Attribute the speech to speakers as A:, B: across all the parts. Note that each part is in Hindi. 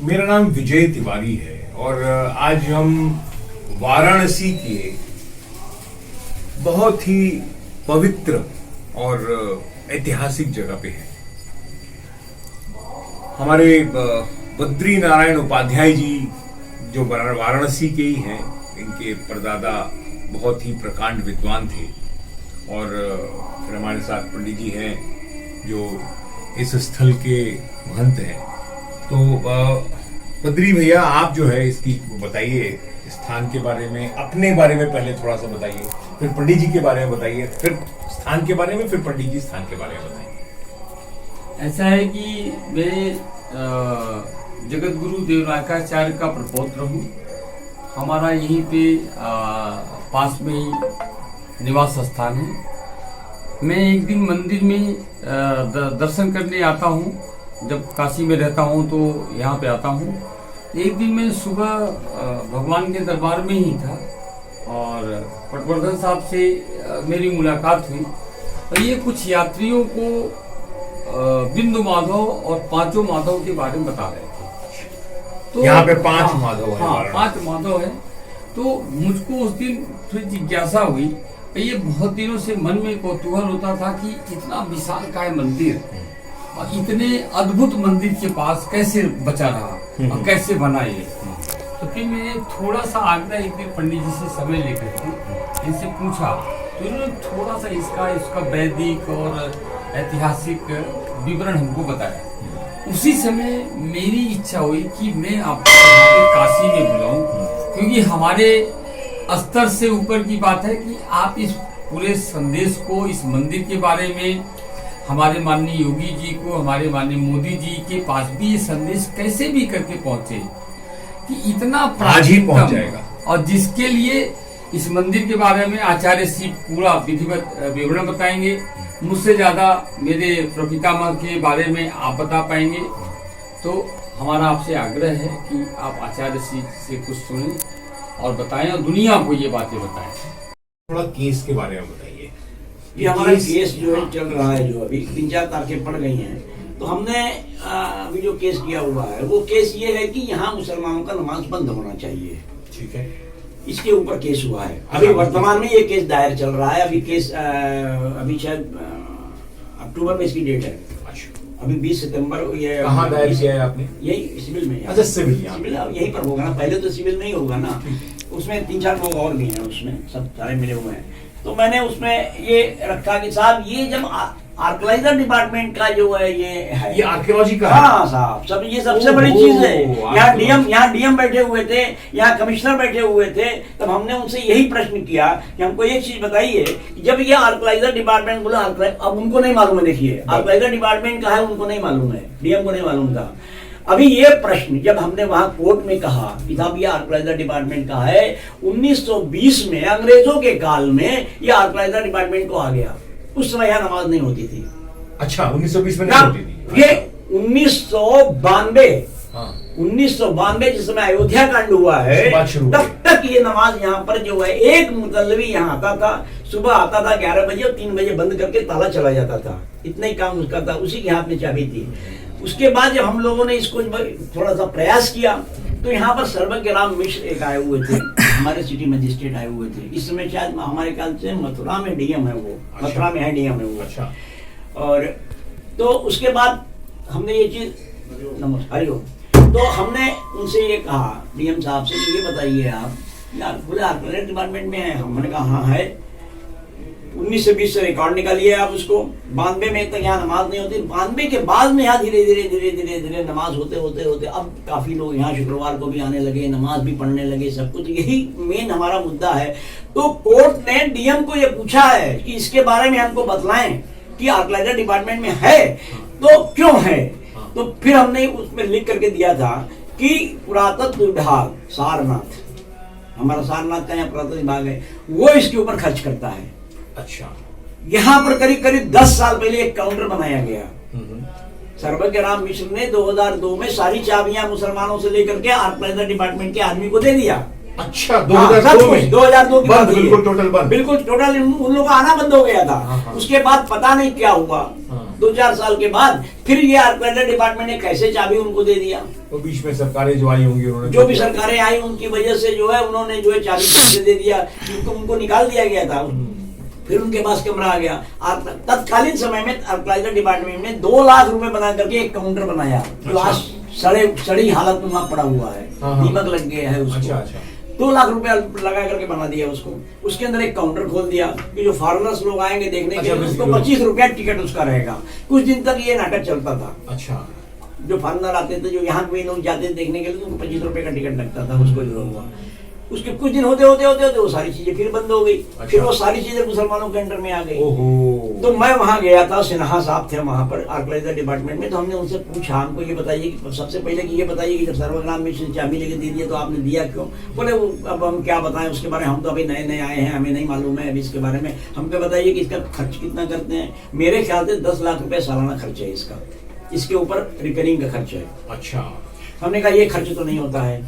A: मेरा नाम विजय तिवारी है और आज हम वाराणसी के बहुत ही पवित्र और ऐतिहासिक जगह पे हैं। हमारे बद्री नारायण उपाध्याय जी जो वाराणसी के ही हैं, इनके परदादा बहुत ही प्रकांड विद्वान थे और फिर हमारे साथ पंडित जी हैं जो इस स्थल के महंत हैं। तो बद्री भैया, आप जो है इसकी बताइए स्थान के बारे में, अपने बारे में पहले थोड़ा सा बताइए, फिर पंडित जी के बारे में बताइए, फिर स्थान के बारे में, फिर पंडित जी स्थान के बारे में बताइए।
B: ऐसा है कि मैं जगत गुरु देवनायकाचार्य का प्रपौत्र हूँ। हमारा यहीं पे पास में ही निवास स्थान है। मैं एक दिन मंदिर में दर्शन करने आता हूँ। जब काशी में रहता हूँ तो यहाँ पे आता हूँ। एक दिन मैं सुबह भगवान के दरबार में ही था और पटवर्धन साहब से मेरी मुलाकात हुई और ये कुछ यात्रियों को बिंदु माधव और पांचों माधव के बारे में बता रहे थे। तो
A: यहाँ पे 5 माधव है।
B: हाँ, 5 माधव है। तो मुझको उस दिन थोड़ी जिज्ञासा हुई। ये बहुत दिनों से मन में कौतूहल होता था कि इतना विशालकाय मंदिर और इतने अद्भुत मंदिर के पास कैसे बचा रहा और कैसे बना ये। तो फिर मैंने थोड़ा सा आग्रह एक दिन पंडित जी से समय लेकर के इनसे पूछा, तो इन्होंने थोड़ा सा इसका वैदिक और ऐतिहासिक विवरण हमको बताया। उसी समय मेरी इच्छा हुई कि मैं आपको काशी में बुलाऊं, क्योंकि हमारे स्तर से ऊपर की बात है कि आप इस पूरे संदेश को, इस मंदिर के बारे में हमारे माननीय योगी जी को, हमारे माननीय मोदी जी के पास भी ये संदेश कैसे भी करके पहुंचे कि इतना प्राचीन पहुंच जाएगा। और जिसके लिए इस मंदिर के बारे में आचार्य श्री पूरा विधिवत विवरण बताएंगे। मुझसे ज्यादा मेरे प्रपितामह के बारे में आप बता पाएंगे। तो हमारा आपसे आग्रह है कि आप आचार्य श्री से कुछ सुने और बताएं और दुनिया को ये बातें बताएं।
A: थोड़ा केस के बारे में बताइए।
C: ये हमारा केस जो है चल रहा है, जो अभी 3-4 तारीखें पड़ गई हैं। तो हमने अभी जो केस किया हुआ है वो केस ये है कि यहाँ मुसलमानों का नमाज बंद होना चाहिए। ठीक है, इसके ऊपर केस हुआ है। अभी वर्तमान में ये केस दायर चल रहा है। अभी केस अभी शायद अक्टूबर में इसकी डेट है। अभी 20 सितंबर ये
A: कहाँ दायर किया है आपने?
C: यही सिविल में।
A: अच्छा, सिविल
C: यहीं पर होगा ना। पहले तो सिविल में ही होगा ना, उसमें 3-4 लोग और भी हैं, उसमें सब सारे मिले हुए हैं। तो मैंने उसमें ये रखा कि साहब ये जब आर्कियोलॉजिकल डिपार्टमेंट का जो है ये
A: आर्कियोलॉजी का।
C: हाँ साहब, सब ये सबसे बड़ी चीज है। यहाँ डीएम बैठे हुए थे, यहाँ कमिश्नर बैठे हुए थे। तब हमने उनसे यही प्रश्न किया कि हमको एक चीज बताइए, जब ये आर्कियोलॉजिकल डिपार्टमेंट बोला, अब उनको नहीं मालूम है। देखिए, आर्कियोलॉजिकल डिपार्टमेंट का है, उनको नहीं मालूम है, डीएम को नहीं मालूम था। अभी ये प्रश्न जब हमने वहां कोर्ट में कहा कि साहब ये आर्कियोलॉजिकल डिपार्टमेंट का है, 1920 में अंग्रेजों के काल में ये आर्कियोलॉजिकल डिपार्टमेंट को आ गया। उस समय यहाँ नमाज नहीं होती थी।
A: अच्छा, 1920 में नहीं होती थी।
C: ये 1992 जिस समय अयोध्या कांड हुआ है, तब तक ये नमाज यहाँ पर जो है, एक मुतल्लवी यहाँ आता था, सुबह आता था 11 बजे और 3 बजे बंद करके ताला चला जाता था। इतना ही काम उसका था, उसी के हाथ में चाबी थी। उसके बाद जब हम लोगों ने इसको थोड़ा सा प्रयास किया तो यहाँ पर सर्वज्ञ राम मिश्र एक आए हुए थे, हमारे सिटी मजिस्ट्रेट आए हुए थे। इस समय शायद हमारे ख्याल से मथुरा में डीएम है वो। अच्छा। मथुरा में है डीएम है वो। अच्छा। और तो उसके बाद हमने ये चीज, नमस्कार, तो हमने उनसे ये कहा डीएम साहब से, ये बताइए आप यार, बोले आर्कियोलॉजी डिपार्टमेंट में है। हमने कहा हाँ है। 1920 से रिकॉर्ड निकालिए आप उसको। 92 में तक यहाँ नमाज नहीं होती। 92 के बाद में यहाँ धीरे धीरे नमाज होते अब काफी लोग यहाँ शुक्रवार को भी आने लगे, नमाज भी पढ़ने लगे, सब कुछ। यही मेन हमारा मुद्दा है। तो कोर्ट ने डीएम को ये पूछा है कि इसके बारे में हमको बतलाएं कि आर्कियोलॉजिकल डिपार्टमेंट में है तो क्यों है। तो फिर हमने उसमें लिख करके दिया था कि पुरातत्व विभाग सारनाथ, हमारा सारनाथ का यहाँ पुरातत्व विभाग है, वो इसके ऊपर खर्च करता है।
A: अच्छा।
C: यहाँ पर करीब 10 साल पहले एक काउंटर बनाया गया। सर्वज्ञ राम मिश्र ने 2002 में सारी चाबियां मुसलमानों से लेकर के आर्कियोलॉजिकल डिपार्टमेंट के आदमी को दे दिया।
A: अच्छा,
C: हाँ,
A: 2002 में
C: 2002 की
A: बंद,
C: बात हुई है।
A: बिल्कुल टोटल बंद।
C: बिल्कुल टोटल उन लोगों का आना बंद हो गया था।
A: हाँ, हाँ।
C: उसके बाद पता नहीं क्या हुआ,
A: हाँ।
C: 2-4 साल के बाद फिर ये आर्किटेक्चर डिपार्टमेंट ने कैसे चाबी उनको दे दिया।
A: तो बीच में सरकारें जो आई होंगी उन्होंने
C: जो भी सरकारें आई उनकी वजह से जो है उन्होंने जो है चाबी कैसे दे दिया, क्योंकि उनको निकाल दिया गया था। फिर उनके पास कमरा आ गया। तत्कालीन समय में आर्किटेक्चर डिपार्टमेंट ने 2 लाख रुपए बना करके एक काउंटर बनाया, जो आज सड़ी हालत में वहां पड़ा हुआ है,
A: हाँ, हाँ।
C: दीमक लग गया है उसको।
A: अच्छा, अच्छा।
C: 2 लाख रुपया लगा करके बना दिया उसको। उसके अंदर एक काउंटर खोल दिया कि जो फॉरेनर्स लोग आएंगे देखने के
A: अच्छा,
C: लिए, उसको
A: बिल्कुल।
C: 25 रुपया टिकट उसका रहेगा। कुछ दिन तक ये नाटक चलता था।
A: अच्छा,
C: जो फॉरेनर आते थे, जो यहाँ के लोग जाते थे देखने के लिए, तो उनको 25 रुपए का टिकट लगता था। उसको जो हुआ, उसके कुछ दिन होते होते होते होते वो सारी चीजें फिर बंद हो गई।
A: अच्छा।
C: फिर वो सारी चीजें मुसलमानों के अंडर में आ गई।
A: ओहो।
C: तो मैं वहां गया था, सिन्हा साहब थे वहां पर आर्किटेक्चर डिपार्टमेंट में। तो हमने उनसे पूछा, हमको ये बताइए कि सबसे पहले कि ये बताइए कि जब सर्वग्राम में से चाबी लेके दे दिया तो आपने दिया क्यों? बोले वो अब हम क्या बताएं उसके बारे में, हम तो अभी नए नए आए हैं, हमें नहीं मालूम है अभी इसके बारे में। हमको बताइए कि इसका खर्च कितना करते हैं। मेरे ख्याल से 10 लाख रुपए सालाना खर्च है इसका, इसके ऊपर रिपेयरिंग का खर्च है।
A: अच्छा।
C: हमने कहा ये खर्च तो नहीं होता है।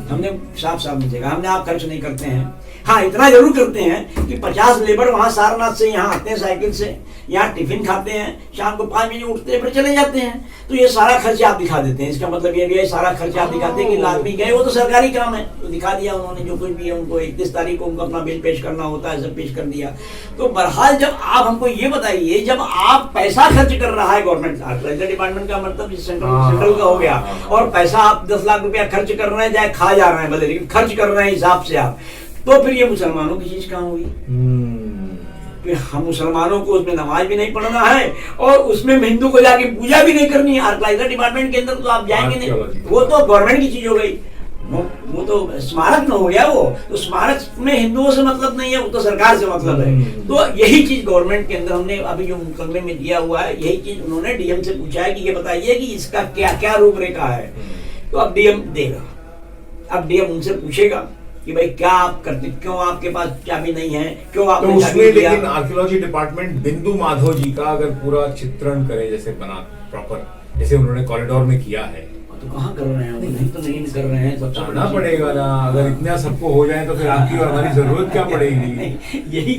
C: हमने साफ साफ मुझे कहा, हमने आप खर्च नहीं करते हैं। हाँ, इतना जरूर करते हैं कि 50 लेबर वहां सारनाथ से यहाँ आते हैं साइकिल से, यहाँ टिफिन खाते हैं, शाम को 5 बजे उठते हैं, फिर चले जाते हैं। तो ये सारा खर्च आप दिखा देते हैं। इसका मतलब ये भी है, सारा खर्च आप दिखाते हैं कि आदमी गए, वो तो सरकारी काम है, तो दिखा दिया उन्होंने जो कुछ भी है। उनको 31 तारीख को उनको अपना बिल पेश करना होता है, सब पेश कर दिया। तो बहरहाल जब आप हमको ये बताइए, जब आप पैसा खर्च कर रहा है गवर्नमेंट, आर्किटेक्चर डिपार्टमेंट का मतलब सेंट्रल का हो गया, और पैसा आप 10 लाख रुपया खर्च कर रहे हैं, चाहे खा जा रहे हैं भले, लेकिन खर्च कर रहे हैं हिसाब से आप, तो फिर ये मुसलमानों की चीज कहाँ हुई? फिर हम मुसलमानों को उसमें नमाज भी नहीं पढ़ना है, और उसमें हिंदू को जाके पूजा भी नहीं करनी है। आर्किटेक्चर डिपार्टमेंट के अंदर तो आप जाएंगे नहीं, वो तो गवर्नमेंट की चीज हो गई, वो तो स्मारक न हो गया। वो तो स्मारक में हिंदुओं से मतलब नहीं है, वो तो सरकार से मतलब है। तो यही चीज गवर्नमेंट के अंदर हमने अभी जो मुकदमे में दिया हुआ है, यही चीज उन्होंने डीएम से पूछा है कि ये बताइए कि इसका क्या क्या रूपरेखा है। तो अब डीएम देगा, अब डीएम उनसे पूछेगा कि भाई क्या आप करते, क्यों आपके पास चाबी नहीं है, क्यों आपने
A: तो
C: चाबी
A: उसमें
C: दिया?
A: लेकिन आर्कियोलॉजी डिपार्टमेंट बिंदु माधव जी का अगर पूरा चित्रण करे, जैसे बना प्रॉपर, जैसे उन्होंने कॉरिडोर में किया है,
C: तो कहाँ कर रहे हैं? नहीं तो नहीं कर रहे हैं। सबसे
A: जाना पड़ेगा ना। अगर इतना सबको हो जाए तो फिर आपकी और हमारी जरूरत क्या पड़ेगी?
C: यही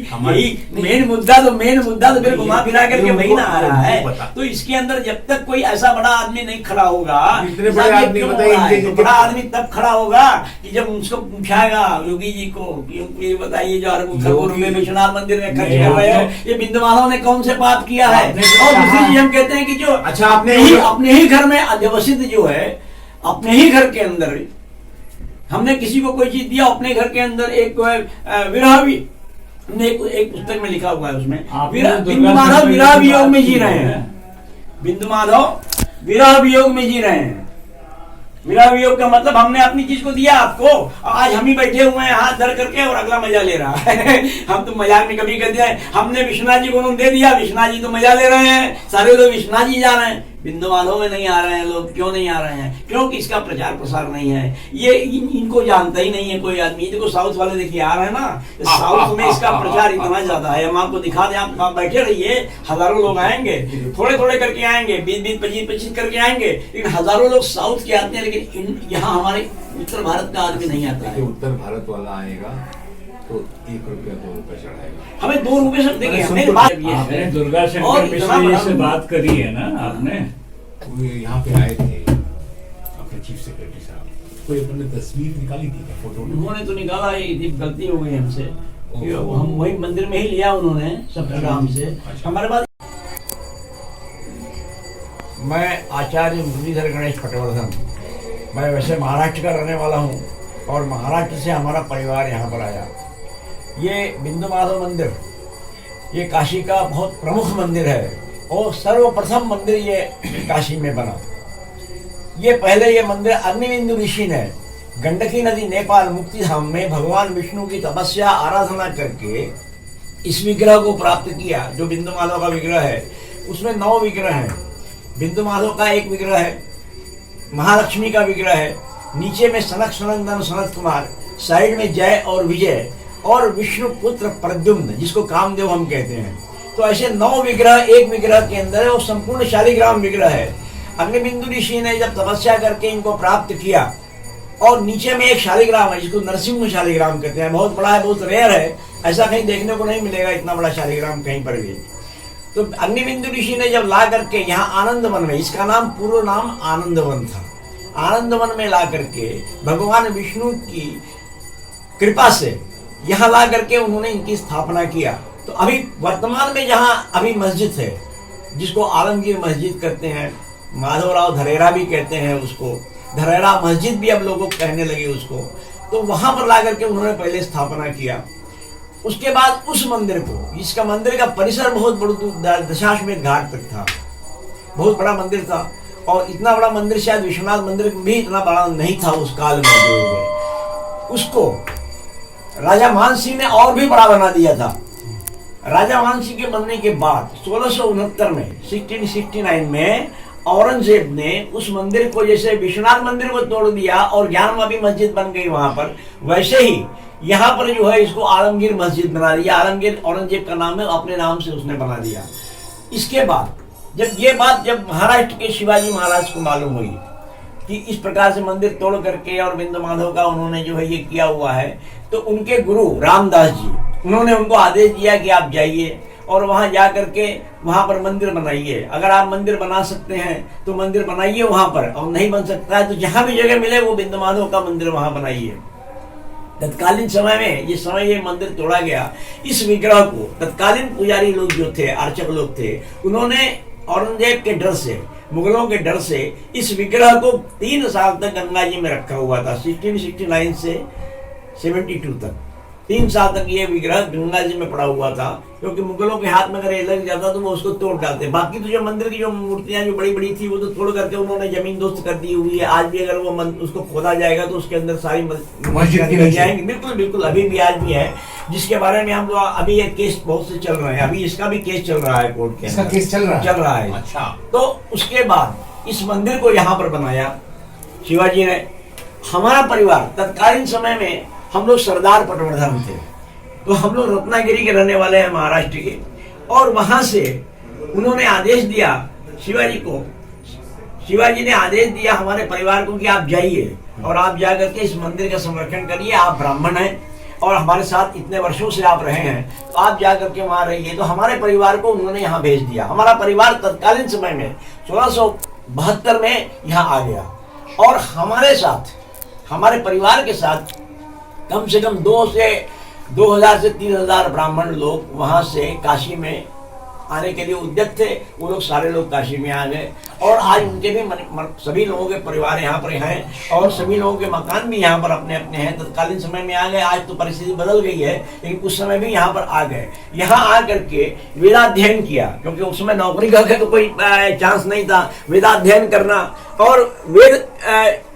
C: मेन मुद्दा तो फिर घुमा फिरा करके वही ना आ रहा है। तो इसके अंदर जब तक कोई ऐसा बड़ा आदमी नहीं खड़ा होगा,
A: इतने बड़े आदमी बताइए,
C: तो बड़ा आदमी तब खड़ा होगा कि जब उसको पूछाएगा योगी जी को कि ये बताइए जो खरगोन में विश्वनाथ मंदिर में खर्च कर रहे हो, ये बिंदु माधव ने कौन से पाप किया है? और दूसरी चीज हम कहते हैं कि जो
A: अच्छा, आपने
C: अपने ही घर में अध्यवसित जो है, अपने ही घर के अंदर हमने किसी को कोई चीज दिया, अपने घर के अंदर एक विरह भी, हमने एक पुस्तक में लिखा हुआ है, उसमें बिंदु माधव विरह वियोग में जी रहे हैं। बिंदु माधव विरह वियोग में जी रहे हैं। विरह वियोग का मतलब हमने अपनी चीज को दिया आपको, आज हम ही बैठे हुए हैं हाथ धर करके और अगला मजा ले रहा है। हम तो मजाक में कभी कहते हैं हमने विश्वनाथ जी को उन्होंने दे दिया, विश्वनाथ जी तो मजा ले रहे हैं, सारे लोग विश्वनाथ जी जा रहे हैं, बिंदु माधव में नहीं आ रहे हैं लोग। क्यों नहीं आ रहे हैं? क्योंकि इसका प्रचार प्रसार नहीं है। ये इनको जानता ही नहीं है कोई आदमी। देखो साउथ वाले देखिए आ रहे हैं ना, साउथ में इसका प्रचार इतना ज्यादा है। हम आपको दिखा दें, आप बैठे रहिए, हजारों लोग आएंगे, थोड़े थोड़े करके आएंगे, 20-20, 25-25 करके आएंगे, लेकिन हजारों लोग साउथ के आते हैं, लेकिन यहाँ हमारे उत्तर भारत का आदमी नहीं आता है।
A: उत्तर भारत वाला आएगा तो 1 रुपया 2 रुपया चढ़ाएगा,
C: हमें 2 रुपए से देखिए।
D: आपने दुर्गा शंकर मिश्र जी से बात करी है ना आपने?
A: वो यहाँ पे आए थे अपने चीफ सेक्रेटरी साहब, कोई अपने तस्वीर निकाली थी क्या, फोटो?
C: उन्होंने तो निकाला ही थी, गलती हो गई हमसे। हम वही मंदिर में ही लिया उन्होंने सब जगह हमसे। हमारे पास मैं आचार्य मुरलीधर गणेश पटवर्धन, मैं वैसे महाराष्ट्र का रहने वाला हूँ, और महाराष्ट्र से हमारा परिवार यहाँ पर आया। ये बिंदु माधव मंदिर ये काशी का बहुत प्रमुख मंदिर है, और सर्वप्रथम मंदिर ये काशी में बना। ये पहले ये मंदिर अग्निबिंदु ऋषि ने गंडकी नदी नेपाल मुक्तिधाम में भगवान विष्णु की तपस्या आराधना करके इस विग्रह को प्राप्त किया। जो बिंदु माधव का विग्रह है उसमें 9 विग्रह हैं। बिंदु माधव का एक विग्रह है, महालक्ष्मी का विग्रह है, नीचे में सनक सनंदन सनत कुमार, साइड में जय और विजय, और विष्णु पुत्र प्रद्युम्न जिसको कामदेव हम कहते हैं। तो ऐसे 9 विग्रह एक विग्रह के अंदर है, और संपूर्ण शालिग्राम विग्रह है। अग्निबिंदु ऋषि ने जब तपस्या करके इनको प्राप्त किया और नीचे में एक शालिग्राम है जिसको नरसिंह शालिग्राम कहते हैं, बहुत बड़ा है, बहुत रेयर है, ऐसा कहीं देखने को नहीं मिलेगा इतना बड़ा शालिग्राम कहीं पर भी। तो अग्निबिंदु ऋषि ने जब ला करके यहाँ आनंदवन में, इसका नाम पूर्व नाम आनंदवन था, आनंदवन में ला करके भगवान विष्णु की कृपा से यहाँ ला करके उन्होंने इनकी स्थापना किया। तो अभी वर्तमान में जहाँ अभी मस्जिद है, जिसको आलमगीर मस्जिद कहते हैं, माधवराव धरेरा भी कहते हैं उसको, धरेरा मस्जिद भी अब लोगों कहने लगे उसको, तो वहां पर ला करके उन्होंने पहले स्थापना किया। उसके बाद उस मंदिर को, इसका मंदिर का परिसर बहुत बड़ा दशाश्वमेध घाट तक था, बहुत बड़ा मंदिर था, और इतना बड़ा मंदिर शायद विश्वनाथ मंदिर भी इतना बड़ा नहीं था उस काल में। उसको राजा मानसिंह ने और भी बड़ा बना दिया था। राजा मानसिंह के बनने के बाद 1669 में 1669 में औरंगजेब ने उस मंदिर को, जैसे विश्वनाथ मंदिर को तोड़ दिया और ज्ञानवापी मस्जिद बन गई वहां पर, वैसे ही यहाँ पर जो है इसको आलमगीर मस्जिद बना दिया। आलमगीर औरंगजेब का नाम है, अपने नाम से उसने बना दिया। इसके बाद जब महाराष्ट्र के शिवाजी महाराज को मालूम हुई कि इस प्रकार से मंदिर तोड़ करके और बिंदु माधव का उन्होंने जो है ये किया हुआ है, तो उनके गुरु रामदास जी, उन्होंने उनको आदेश दिया कि आप जाइए और वहां जा करके वहां पर मंदिर बनाइए। अगर आप मंदिर बना सकते हैं तो मंदिर बनाइए वहां पर, और नहीं बन सकता है तो जहां भी जगह मिले वो बिंदु माधव का मंदिर वहां बनाइए। तत्कालीन समय में ये मंदिर तोड़ा गया। इस विग्रह को तत्कालीन पुजारी लोग जो थे, अर्चक लोग थे, उन्होंने औरंगजेब के डर से, मुगलों के डर से इस विग्रह को 3 साल तक गंगा जी में रखा हुआ था। 1669 से 72 तक 3 साल तक ये विग्रह गंगा जी में पड़ा हुआ था, क्योंकि मुगलों के हाथ में अगर ये लग जाता तो वो उसको तोड़ डालते। बाकी तो जो मंदिर की जो मूर्तियां जो बड़ी बड़ी थी वो तो तोड़ करके उन्होंने जमीन दोस्त कर दी हुई है। आज भी अगर वो उसको खोदा जाएगा तो उसके अंदर सारी मस्जिद लग जाएंगे। बिल्कुल बिल्कुल, अभी भी आज भी है, जिसके बारे में हम लोग अभी ये केस बहुत से चल रहे हैं। अभी इसका भी केस चल रहा है कोर्ट के अंदर,
A: केस चल रहा है।
C: अच्छा, तो उसके बाद इस मंदिर को यहाँ पर बनाया शिवाजी ने। हमारा परिवार तत्कालीन समय में हम लोग सरदार पटवर्धन थे, तो हम लोग रत्नागिरी के रहने वाले हैं, महाराष्ट्र के। और वहां से उन्होंने आदेश दिया शिवाजी को, शिवाजी ने आदेश दिया हमारे परिवार को कि आप जाइए और आप जाकर के इस मंदिर का संरक्षण करिए। आप ब्राह्मण हैं और हमारे साथ इतने वर्षों से आप रहे हैं, तो आप जाकर के वहां रहिए। तो हमारे परिवार को उन्होंने यहाँ भेज दिया। हमारा परिवार तत्कालीन समय में 1672 में यहाँ आ गया, और हमारे साथ, हमारे परिवार के साथ कम से कम 2000 से 3000 ब्राह्मण लोग वहां से काशी में आने के लिए उद्यत थे। वो लोग सारे लोग काशी में आ गए, और आज उनके भी सभी लोगों के परिवार यहाँ पर हैं, और सभी लोगों के मकान भी यहाँ पर अपने अपने हैं। तत्कालीन समय में आ गए, आज तो परिस्थिति बदल गई है, लेकिन उस समय भी यहाँ पर आ गए। यहाँ आ करके वेदाध्ययन किया, क्योंकि उस समय नौकरी का तो कोई चांस नहीं था। वेदाध्ययन करना और वेद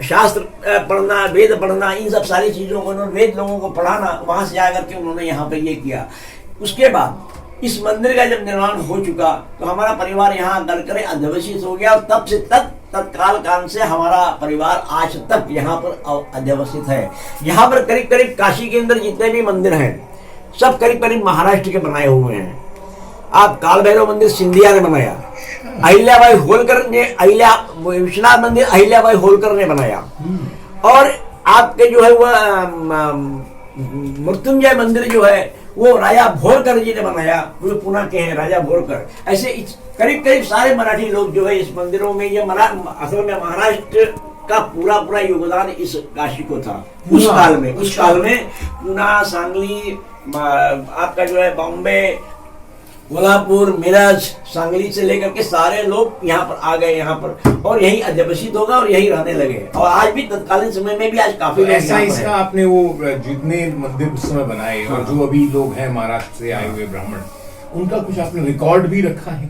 C: शास्त्र पढ़ना, वेद पढ़ना, इन सब सारी चीजों को, वेद लोगों को पढ़ाना, वहां से आकर के उन्होंने यहाँ पर ये किया। उसके बाद इस मंदिर का जब निर्माण हो चुका तो हमारा परिवार यहाँ आकर अध्यवसित हो गया, और तब से तत्काल काल से हमारा परिवार आज तक यहाँ पर अध्यवसित है। यहाँ पर करीब करीब काशी के अंदर जितने भी मंदिर हैं सब करीब करीब महाराष्ट्र के बनाए हुए हैं। आप काल भैरव मंदिर सिंधिया ने बनाया, अहिल्याबाई होलकर ने, विश्वनाथ मंदिर अहिल्याबाई होलकर ने बनाया, और आपके जो है वह मृत्युंजय मंदिर जो है वो राजा भोरकर जी ने बनाया, वो पुणे के हैं राजा भोरकर। ऐसे करीब करीब सारे मराठी लोग जो है इस मंदिरों में, ये असल में महाराष्ट्र का पूरा योगदान इस काशी को था उस काल में। पुणे, सांगली, आपका जो है बॉम्बे, कोल्हापुर, मिरज, सांगली से लेकर के सारे लोग यहाँ पर आ गए यहाँ पर, और यही अध्यवसित होगा और यही रहने लगे। और आज भी तत्कालीन समय में भी आज काफी लोग
A: ऐसा इसका आपने वो जितने मंदिर उस समय बनाए और जो अभी लोग हैं महाराष्ट्र से आए हुए ब्राह्मण, उनका कुछ आपने रिकॉर्ड भी रखा है?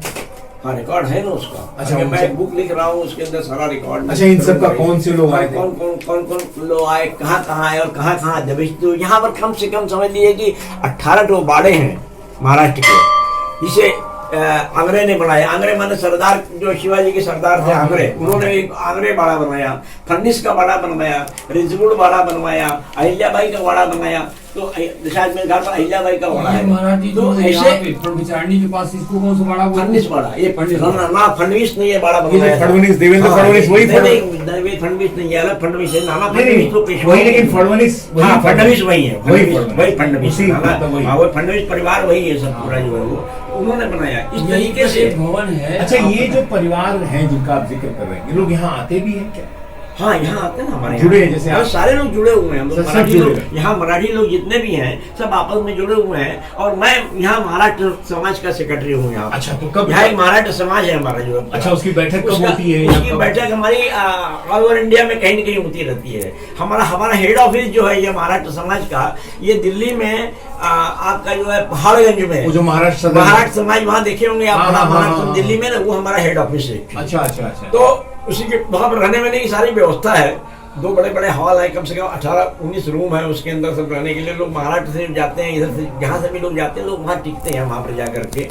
C: हाँ, रिकॉर्ड है ना उसका।
A: अच्छा,
C: मैं एक बुक लिख रहा हूँ, उसके अंदर सारा रिकॉर्ड।
A: अच्छा, इन सब का कौन से लोग आए,
C: कौन लोग आए, कहाँ आए और कहाँ अध्यवसित हुए। यहाँ पर कम से कम समझ लीजिए कि 18 बाड़े हैं महाराष्ट्र के, जिसे आंग्रे ने बनाया। आंग्रे माने सरदार, जो शिवाजी के सरदार थे आंग्रे, उन्होंने एक आंग्रे बाड़ा बनवाया, फर्निस का बाड़ा बनवाया, रिजगुड़ बाड़ा बनवाया, अहिल्याबाई का बाड़ा बनाया। तो दशाज में घाट पर अहिल्याबाई का बाड़ा है।
B: महाराज
C: तो ऐसे
B: बिचारनी के पास इसको कौन सा बाड़ा बोलते हैं?
C: फर्निस बाड़ा, ये फडणवीस ने ये बाड़ा
A: ये
C: बनवाया था।
A: फडणवीस, देवेंद्र
C: हाँ,
A: फडणवीस वही
C: नहीं, फडणवीस नहीं, ये अलग फडणवीस है। नाना फडणवीस तो पेशवा
A: वही, लेकिन फडणवीस
C: हाँ फडणवीस वही है,
A: वही
C: वही फडणवीस,
A: उसी मतलब वही।
C: हाँ वो फडणवीस परिवार वही है, सब पूरा जो है वो उन्होंने बनाया इस तरीके से।
B: एक भवन है।
A: अच्छा, ये जो परिवार हैं जिनका आप जिक्र कर रहे हैं, ये लोग यहाँ आते भी हैं क्या?
C: हाँ यहाँ आते हैं ना हमारे
A: जुड़े
C: यहाँ।
A: हैं, जैसे
C: और
A: आप?
C: सारे लोग जुड़े हुए हैं, हम लोग
A: सब
C: मराठी
A: जुड़े
C: लोग,
A: हैं।
C: यहाँ मराठी लोग जितने भी हैं सब आपस में जुड़े हुए हैं। और मैं यहाँ महाराष्ट्र समाज का सेक्रेटरी हूँ यहाँ।
A: अच्छा, तो कब
C: यहाँ एक महाराष्ट्र समाज है हमारा जो।
A: अच्छा, उसकी बैठक कब होती है?
C: उसकी बैठक हमारी ऑल ओवर इंडिया में कहीं न कहीं होती रहती है। हमारा हेड ऑफिस जो है ये महाराष्ट्र समाज का, ये दिल्ली में आपका जो है पहाड़गंज में,
A: वो जो महाराष्ट्र
C: समाज वहाँ देखे होंगे आप,
A: हाँ,
C: बड़ा
A: हाँ,
C: महाराष्ट्र
A: हाँ,
C: दिल्ली में ना, वो हमारा हेड ऑफिस है।
A: अच्छा अच्छा अच्छा।
C: तो उसी के वहाँ पर रहने वहने की सारी व्यवस्था है। 2 बड़े बड़े हॉल है, कम से कम 18-19 रूम है उसके अंदर सब रहने के लिए। लोग महाराष्ट्र से जाते हैं, इधर से जहाँ से भी लोग जाते हैं, लोग वहाँ टिकते हैं वहाँ पर जा करके।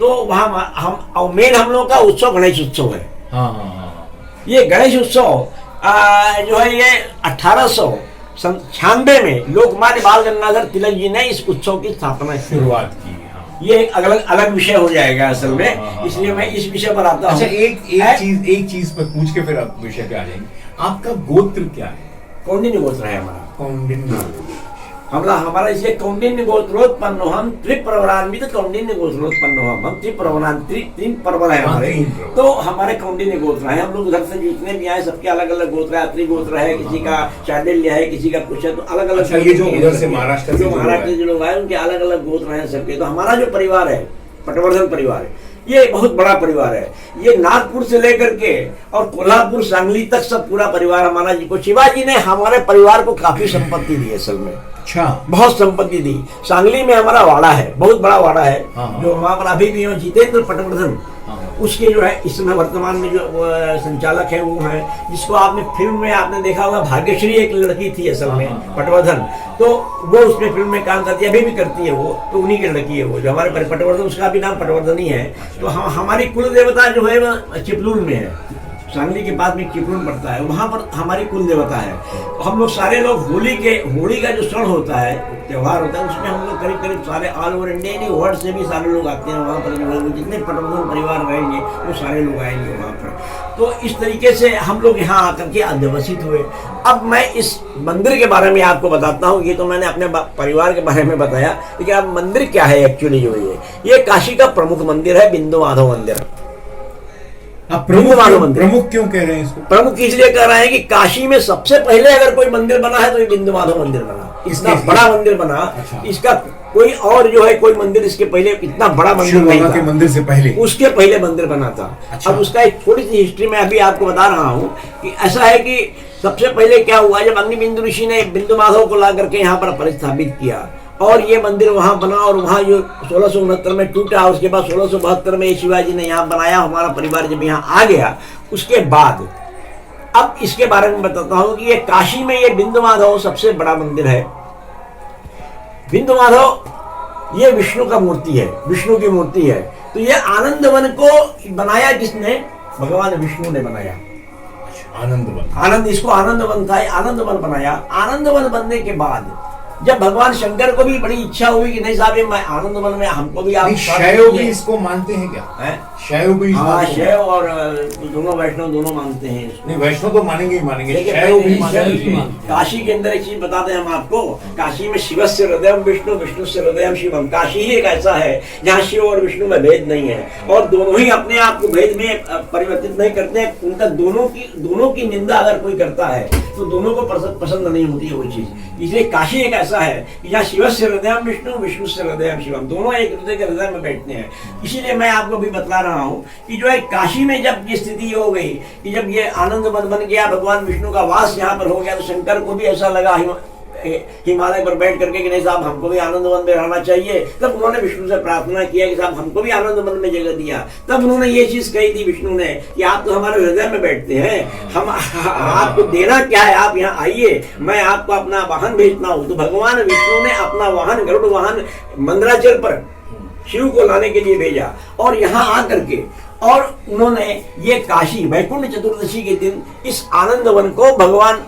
C: तो वहाँ हम मेन हम लोग का उत्सव गणेश उत्सव है।
A: हाँ हाँ हाँ।
C: ये गणेश उत्सव जो है ये 1896 में लोकमान्य बाल गंगाधर तिलक जी ने इस उत्सव की स्थापना
A: शुरुआत की।
C: ये एक अलग विषय हो जाएगा असल में, इसलिए मैं इस विषय पर आता हूँ।
A: अच्छा, एक चीज पर पूछ के फिर आप विषय पे आ जाएंगे। आपका गोत्र क्या है?
C: कौंडिन्य गोत्र है हमारा।
A: कौंडिन्य।
C: हमारा इसलिए कौंडिन्य गोत्रोत्पन्न हम त्रिप्रवरान्वित कौंडिन्य गोत्रोत्पन्न हम त्रिप्रवरान, 3 प्रवर है हमारे। तो हमारे कौंडिन्य गोत्र है। हम लोग उधर से जितने भी आए सबके अलग अलग गोत्र है। अत्रि गोत्र है, किसी का चांडिल्य है, किसी का कुछ है, तो अलग अलग।
A: अच्छा, ये जो उधर से महाराष्ट्र से
C: जो लोग आए उनके अलग अलग गोत्र हैं सबके। तो हमारा जो परिवार है पटवर्धन परिवार है, ये बहुत बड़ा परिवार है। ये नागपुर से लेकर के और कोल्हापुर, सांगली तक सब पूरा परिवार हमारा जी को, शिवाजी ने हमारे परिवार को काफी संपत्ति दी असल में।
A: अच्छा,
C: बहुत संपत्ति दी। सांगली में हमारा वाड़ा है, बहुत बड़ा वाड़ा है।
A: हाँ।
C: जो वहाँ पर अभी भी जितेंद्र पटवर्धन,
A: हाँ।
C: उसके जो है इस समय वर्तमान में जो संचालक है वो है, जिसको आपने फिल्म में आपने देखा होगा, भाग्यश्री एक लड़की थी असल में, पटवर्धन। तो वो उसमें फिल्म में काम करती है, अभी भी करती है वो, तो उन्हीं की लड़की है वो जो हमारे पटवर्धन, उसका भी नाम पटवर्धन ही है। तो हमारी कुल देवता जो है वो चिपलून में है, सांगली के बाद में चिपलून पड़ता है, वहाँ पर हमारी कुल देवता है। हम लोग सारे लोग होली का जो क्षण होता है, त्योहार होता है, उसमें हम लोग करीब करीब सारे ऑल ओवर इंडिया नहीं, वर्ल्ड से भी सारे लोग आते हैं वहाँ पर। जो है जितने पटवर्धन परिवार रहेंगे वो सारे लोग आएंगे वहाँ पर। तो इस तरीके से हम लोग यहाँ आकर के अध्यवसित हुए। अब मैं इस मंदिर के बारे में आपको बताता हूँ। ये तो मैंने अपने परिवार के बारे में बताया, लेकिन अब मंदिर क्या है एक्चुअली जो ये काशी का प्रमुख मंदिर है, बिंदु माधव मंदिर।
A: आप प्रमुख क्यों कह रहे हैं इसको?
C: प्रमुख इसलिए कह रहे हैं कि काशी में सबसे पहले अगर कोई मंदिर बना है तो ये बिंदु माधव मंदिर बना। इतना बड़ा मंदिर बना।
A: अच्छा।
C: इसका कोई और जो है कोई मंदिर इसके पहले इतना बड़ा मंदिर नहीं था।
A: के मंदिर से पहले,
C: उसके पहले मंदिर बना था।
A: अच्छा।
C: अब उसका एक थोड़ी सी हिस्ट्री मैं अभी आपको बता रहा हूँ कि ऐसा है कि सबसे पहले क्या हुआ, जब अग्निबिंदु ऋषि ने बिंदु माधव को ला करके यहाँ पर प्रतिस्थापित किया और ये मंदिर वहाँ बना, और वहाँ जो 1669 में टूटा, उसके बाद 1672 में शिवाजी ने यहाँ बनाया। हमारा परिवार जब यहाँ आ गया उसके बाद, अब इसके बारे में बताता हूँ कि ये काशी में ये बिंदु माधव सबसे बड़ा मंदिर है। बिंदु माधव ये विष्णु का मूर्ति है, विष्णु की मूर्ति है। तो ये आनंद वन को बनाया किसने? भगवान विष्णु ने बनाया।
A: आनंद वन,
C: इसको आनंद वन था, आनंद वन बनाया। आनंद वन बनने के बाद जब भगवान शंकर को भी बड़ी इच्छा हुई कि नहीं साहब मैं आनंद वन में, हमको भी आप
A: शैव भी इसको मानते हैं क्या? है शैव भी?
C: हाँ, शैव और दोनों वैष्णव दोनों मानते हैं इसको।
A: नहीं, वैष्णव तो मानेंगे ही मानेंगे,
C: शैव भी मानते। काशी के अंदर एक चीज बताते हैं हम आपको, काशी में शिवस्य हृदयम विष्णु, विष्णु से हृदयम शिवम। काशी ही एक ऐसा है जहाँ शिव और विष्णु में भेद नहीं है, और दोनों ही अपने आप को भेद में परिवर्तित नहीं करते हैं। उनका दोनों की निंदा अगर कोई करता है तो दोनों को पसंद नहीं होती है वो चीज। इसलिए काशी एक ऐसा है कि जहाँ शिवस्य हृदयम विष्णु, विष्णु से हृदयम शिवम, दोनों एक दूसरे के हृदय में बैठते हैं। इसीलिए मैं आपको भी बतला रहा हूँ कि जो है काशी में जब ये स्थिति हो गई कि जब ये आनंद वन बन गया, भगवान विष्णु का वास यहाँ पर हो गया, तो शंकर को भी ऐसा लगा हिमालय पर बैठ करके कि नहीं साहब हमको भी आनंद वन में रहना चाहिए। तब उन्होंने विष्णु से प्रार्थना किया कि साहब हमको भी आनंद वन में जगह दिया। तब उन्होंने ये चीज कही थी विष्णु ने कि आप तो हमारे हृदय में बैठते हैं, हम आपको देना क्या है, आप यहाँ आइए, मैं आपको अपना वाहन भेजना हूँ। तो भगवान विष्णु ने अपना वाहन, गरुड़ वाहन, मंदराचल पर शिव को लाने के लिए भेजा और यहाँ आकर के और उन्होंने ये काशी वैकुंठ चतुर्दशी के दिन इस आनंद वन को भगवान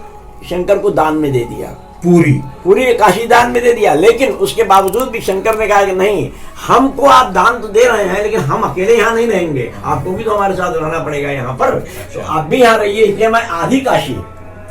C: शंकर को दान में दे दिया। पूरी काशी दान में दे दिया। लेकिन उसके बावजूद भी शंकर ने कहा कि नहीं, हमको आप दान तो दे रहे हैं लेकिन हम अकेले यहाँ नहीं रहेंगे, आपको भी तो हमारे साथ रहना पड़ेगा यहाँ पर, तो आप भी यहाँ रहिए। इसलिए मैं आधी काशी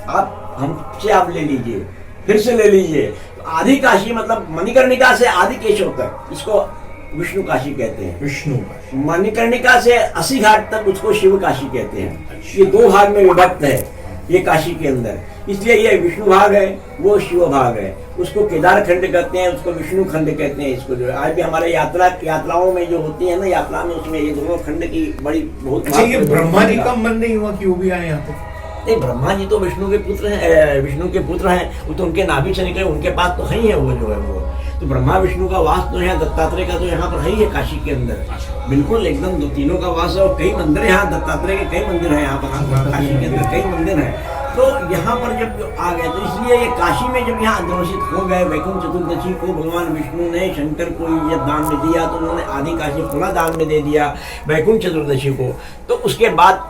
C: आप हमसे आप ले लीजिए, फिर से ले लीजिए। आधी काशी मतलब मणिकर्णिका से आदि केशव तक, इसको विष्णु काशी कहते हैं।
A: विष्णु
C: मणिकर्णिका से 80 घाट तक उसको शिव काशी कहते हैं। ये 2 भाग में विभक्त है ये काशी के अंदर, इसलिए ये विष्णु भाग है, वो शिव भाग है। उसको केदार खंड कहते हैं, उसको विष्णु खंड कहते हैं। इसको जो आज भी हमारे यात्राओं में जो होती है ना, यात्रा में उसमें ये दोनों खंड की बड़ी बहुत।
A: अच्छा, ये ब्रह्मा जी का मन नहीं हुआ कि वो भी आए यहाँ पे?
C: नहीं, ब्रह्मा जी तो विष्णु के पुत्र हैं, विष्णु के पुत्र हैं, वो तो उनके नाभि से निकले, उनके पास तो है ही है वो जो है वो। तो ब्रह्मा विष्णु का वास तो है, दत्तात्रेय का तो यहाँ पर है ही है काशी के अंदर, बिल्कुल एकदम तीनों का वास है। और कई मंदिर है यहाँ, दत्तात्रेय के कई मंदिर है यहाँ पर, काशी के अंदर कई मंदिर है। तो यहाँ पर जब आ गए तो इसलिए ये काशी में जब यहाँ अग्रसित हो गए, वैकुंठ चतुर्दशी को भगवान विष्णु ने शंकर को जब दान में दिया तो उन्होंने आदि काशी पुनः दान में दे दिया वैकुंठ चतुर्दशी को। तो उसके बाद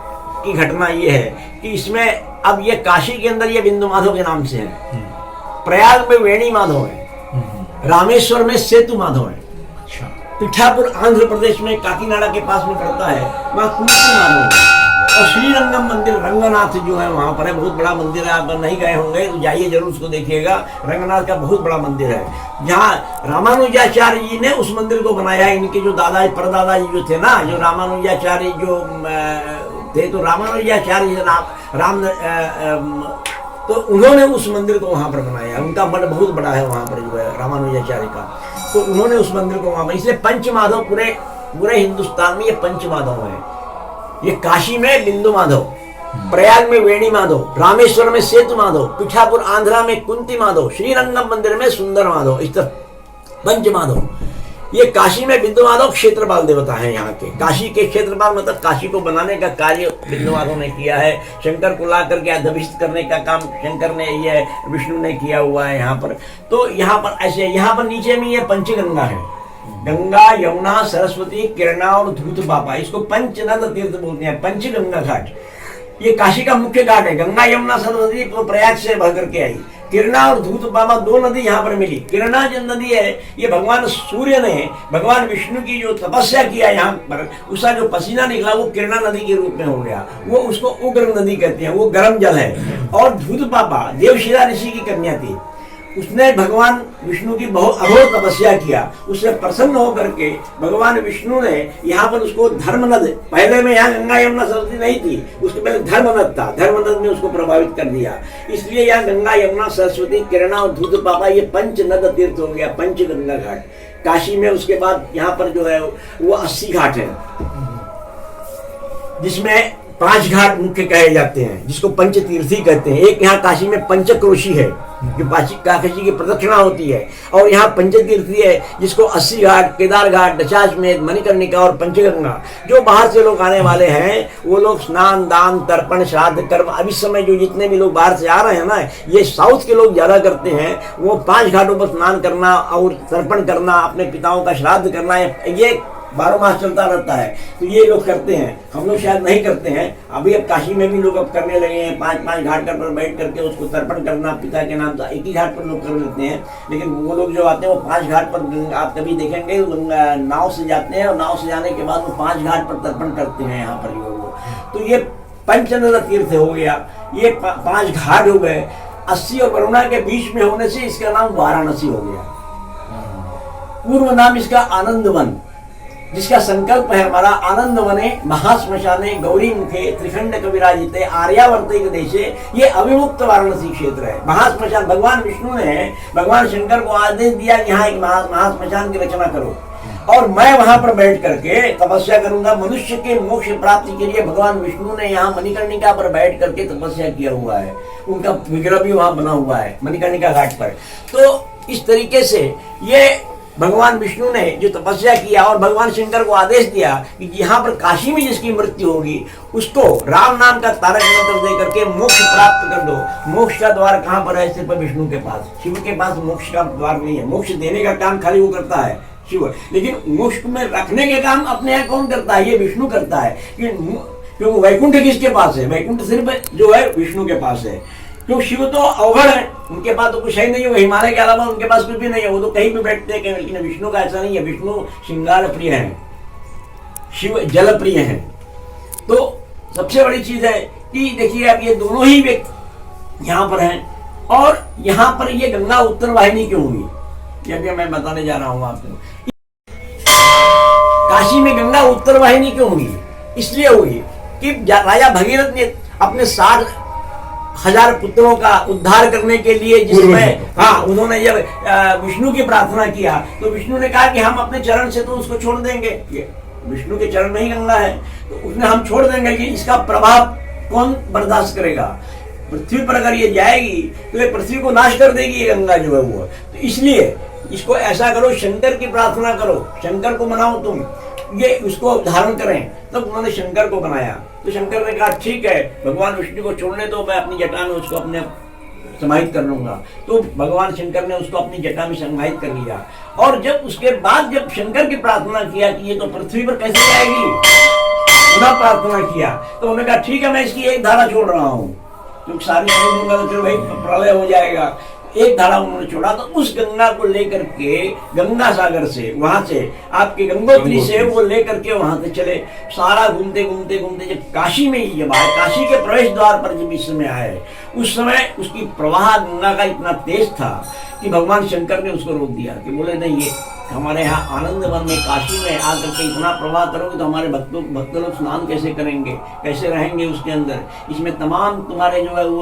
C: की घटना ये है कि इसमें अब ये काशी के अंदर ये बिंदु माधव के नाम से है, प्रयाग में वेणी माधव है, रामेश्वर में सेतु माधव है, पिठापुर आंध्र प्रदेश में काकीनाडा के पास में पड़ता है, वहाँ कुंती माधव है। और श्रीरंगम मंदिर रंगनाथ जो है वहाँ पर है, बहुत बड़ा मंदिर है। आप नहीं गए होंगे तो जाइए जरूर उसको देखिएगा। रंगनाथ का बहुत बड़ा मंदिर है, जहाँ रामानुजाचार्य जी ने उस मंदिर को बनाया है। इनके जो दादा परदादा जी जो थे ना, जो रामानुजाचार्य जो थे, तो रामानुजाचार्य राम तो उन्होंने उस मंदिर को वहाँ पर बनाया। उनका मठ बहुत बड़ा है वहाँ पर जो है रामानुजाचार्य का, तो उन्होंने उस मंदिर को वहाँ पर, इसलिए पंचमाधव पूरे हिंदुस्तान में ये पंचमाधव है। ये काशी में बिंदु माधव, प्रयाग में वेणी माधव, रामेश्वर में सेतु माधव, पिठापुर आंध्रा में कुंती माधव, श्रीरंगम मंदिर में सुंदर माधव, इस तरह पंच माधव। ये काशी में बिंदु माधव क्षेत्रपाल देवता है यहाँ के। काशी के क्षेत्रपाल मतलब काशी को बनाने का कार्य बिंदु माधव ने किया है। शंकर को ला करके अभिषेक करने का काम शंकर ने, ये विष्णु ने किया हुआ है यहाँ पर। तो यहाँ पर ऐसे, यहाँ पर नीचे में ये पंचगंगा है, गंगा यमुना सरस्वती किरणा और धूत बापा, इसको पंचनद तीर्थ बोलते हैं, पंचगंगा घाट। ये काशी का मुख्य घाट है। गंगा यमुना सरस्वती तो प्रयाग से बह करके आई, किरणा और धूत बाबा 2 नदी यहाँ पर मिली। किरणा जो नदी है ये भगवान सूर्य ने भगवान विष्णु की जो तपस्या किया यहाँ पर, उसका जो पसीना निकला वो किरणा नदी के रूप में हो गया, वो उसको उग्र नदी कहते हैं, वो गर्म जल है। और धूत बाबा देवशिला ऋषि की कन्या थी, उसने भगवान विष्णु की बहुत अघोर तपस्या किया। उससे प्रसन्न होकर के भगवान विष्णु ने यहाँ पर उसको धर्मनद, पहले में यहाँ गंगा यमुना सरस्वती नहीं थी, उसके पहले धर्मनद था, धर्मनद ने उसको प्रभावित कर दिया। इसलिए यहाँ गंगा यमुना सरस्वती किरणा और धूत बाबा ये पंचनद तीर्थ हो गया, पंचगंगा घाट काशी में। उसके बाद यहाँ पर जो है वो 80 घाट है, जिसमें 5 घाट मुख्य कहे जाते हैं, जिसको पंचतीर्थी कहते हैं। एक यहाँ काशी में पंचक्रोशी है, जो काशी की प्रदक्षिणा होती है, और यहाँ पंचतीर्थी है, जिसको 80 घाट, केदार घाट, दशाश्वमेध, मणिकर्णिका और पंचगंगा। जो बाहर से लोग आने वाले हैं वो लोग स्नान, दान, तर्पण, श्राद्ध, कर्म, अब इस समय जो जितने भी लोग बाहर से आ रहे हैं ना, ये साउथ के लोग ज्यादा करते हैं। वो 5 घाटों पर स्नान करना और तर्पण करना, अपने पिताओं का श्राद्ध करना, ये 12 मास चलता रहता है। तो ये लोग करते हैं, हम लोग शायद नहीं करते हैं। अभी अब काशी में भी लोग अब करने लगे हैं, 5-5 घाट पर बैठ करके उसको तर्पण करना पिता के नाम से। एक ही घाट पर लोग कर लेते हैं, लेकिन वो लोग जो आते हैं वो 5 घाट पर, आप कभी देखेंगे नाव से जाते हैं, और नाव से जाने के बाद वो 5 घाट पर तर्पण करते हैं यहाँ पर लोग। तो ये पंचनद तीर्थ हो गया, ये 5 घाट हो गए। 80 और वरुणा के बीच में होने से इसका नाम वाराणसी हो गया। पूर्व नाम इसका आनंद वन, जिसका संकल्प है हमारा आनंद वने महाश्मशाने गौरी मुखे त्रिखंड कविराजिते आर्यावर्तिक देशे। ये अविमुक्त वाराणसी क्षेत्र है। महाश्मशान, भगवान विष्णु ने भगवान शंकर को आदेश दिया कि यहाँ एक महाश्मशान की रचना करो, और मैं वहां पर बैठ करके तपस्या करूंगा। मनुष्य के मोक्ष प्राप्ति के लिए भगवान विष्णु ने यहाँ मणिकर्णिका पर बैठ करके तपस्या किया हुआ है। उनका विग्रह भी वहां बना हुआ है मणिकर्णिका घाट पर। तो इस तरीके से ये भगवान विष्णु ने जो तपस्या किया, और भगवान शंकर को आदेश दिया कि यहाँ पर काशी में जिसकी मृत्यु होगी उसको राम नाम का तारक मंत्र दे करके मोक्ष प्राप्त कर दो। मोक्ष का द्वार कहाँ पर है? सिर्फ विष्णु के पास, शिव के पास मोक्ष का द्वार नहीं है। मोक्ष देने का काम खाली वो करता है, शिव। लेकिन मुष्क में रखने के काम अपने यहाँ कौन करता है? ये विष्णु करता है। क्योंकि वैकुंठ किसके पास है? वैकुंठ सिर्फ जो है विष्णु के पास है। क्यों? शिव तो अवघड़ है, उनके पास तो कुछ है नहीं, वो हिमालय के अलावा उनके पास कुछ भी नहीं है, वो तो कहीं भी बैठते हैं। लेकिन विष्णु का ऐसा नहीं है, विष्णु श्रृंगार प्रिय है, शिव जल प्रिय है। तो सबसे बड़ी चीज है कि देखिए अब ये दोनों ही व्यक्ति यहाँ पर हैं, और यहाँ पर ये गंगा उत्तर वाहिनी क्यों हुई, ये भी मैं बताने जा रहा हूँ आपको। काशी में गंगा उत्तर वाहिनी क्यों हुई? इसलिए हुई कि राजा भगीरथ ने अपने 60,000 पुत्रों का उद्धार करने के लिए, जिसमें उन्होंने जब विष्णु की प्रार्थना किया तो विष्णु ने कहा कि हम अपने चरण से तो उसको छोड़ देंगे, ये विष्णु के चरण में ही गंगा है, तो उसने हम छोड़ देंगे कि इसका प्रभाव कौन बर्दाश्त करेगा? पृथ्वी पर अगर ये जाएगी तो ये पृथ्वी को नाश कर देगी, ये गंगा जो है वो। तो इसलिए इसको ऐसा करो, शंकर की प्रार्थना करो, शंकर को मनाओ तुम, ये उसको धारण करें। तब उन्होंने शंकर को बनाया। तो शंकर ने कहा ठीक है, भगवान विष्णु को छोड़ने दो, मैं अपनी जटा में उसको अपने समाहित कर लूंगा। तो भगवान शंकर ने उसको अपनी जटा में समाहित कर लिया। और जब उसके बाद जब शंकर की प्रार्थना किया कि ये तो पृथ्वी पर कैसे जाएगी, पुनः प्रार्थना किया, तो उन्होंने कहा ठीक है, मैं इसकी एक धारा छोड़ रहा हूँ, क्योंकि सारी छोड़ दूंगा तो फिर वही प्रलय हो जाएगा। एक धारा उन्होंने छोड़ा, तो उस गंगा को लेकर के गंगा सागर से, वहां से आपके गंगोत्री से वो लेकर के वहां से चले, सारा घूमते घूमते घूमते जब काशी में ही जब आए, काशी के प्रवेश द्वार पर जब इस समय आए, उस समय उसकी प्रवाह गंगा का इतना तेज था कि भगवान शंकर ने उसको रोक दिया कि बोले नहीं, ये हमारे यहाँ आनंद वन में काशी में आकर के इतना प्रवाह करोगे तो हमारे भक्त लोग स्नान कैसे करेंगे, कैसे रहेंगे उसके अंदर? इसमें तमाम तुम्हारे जो है वो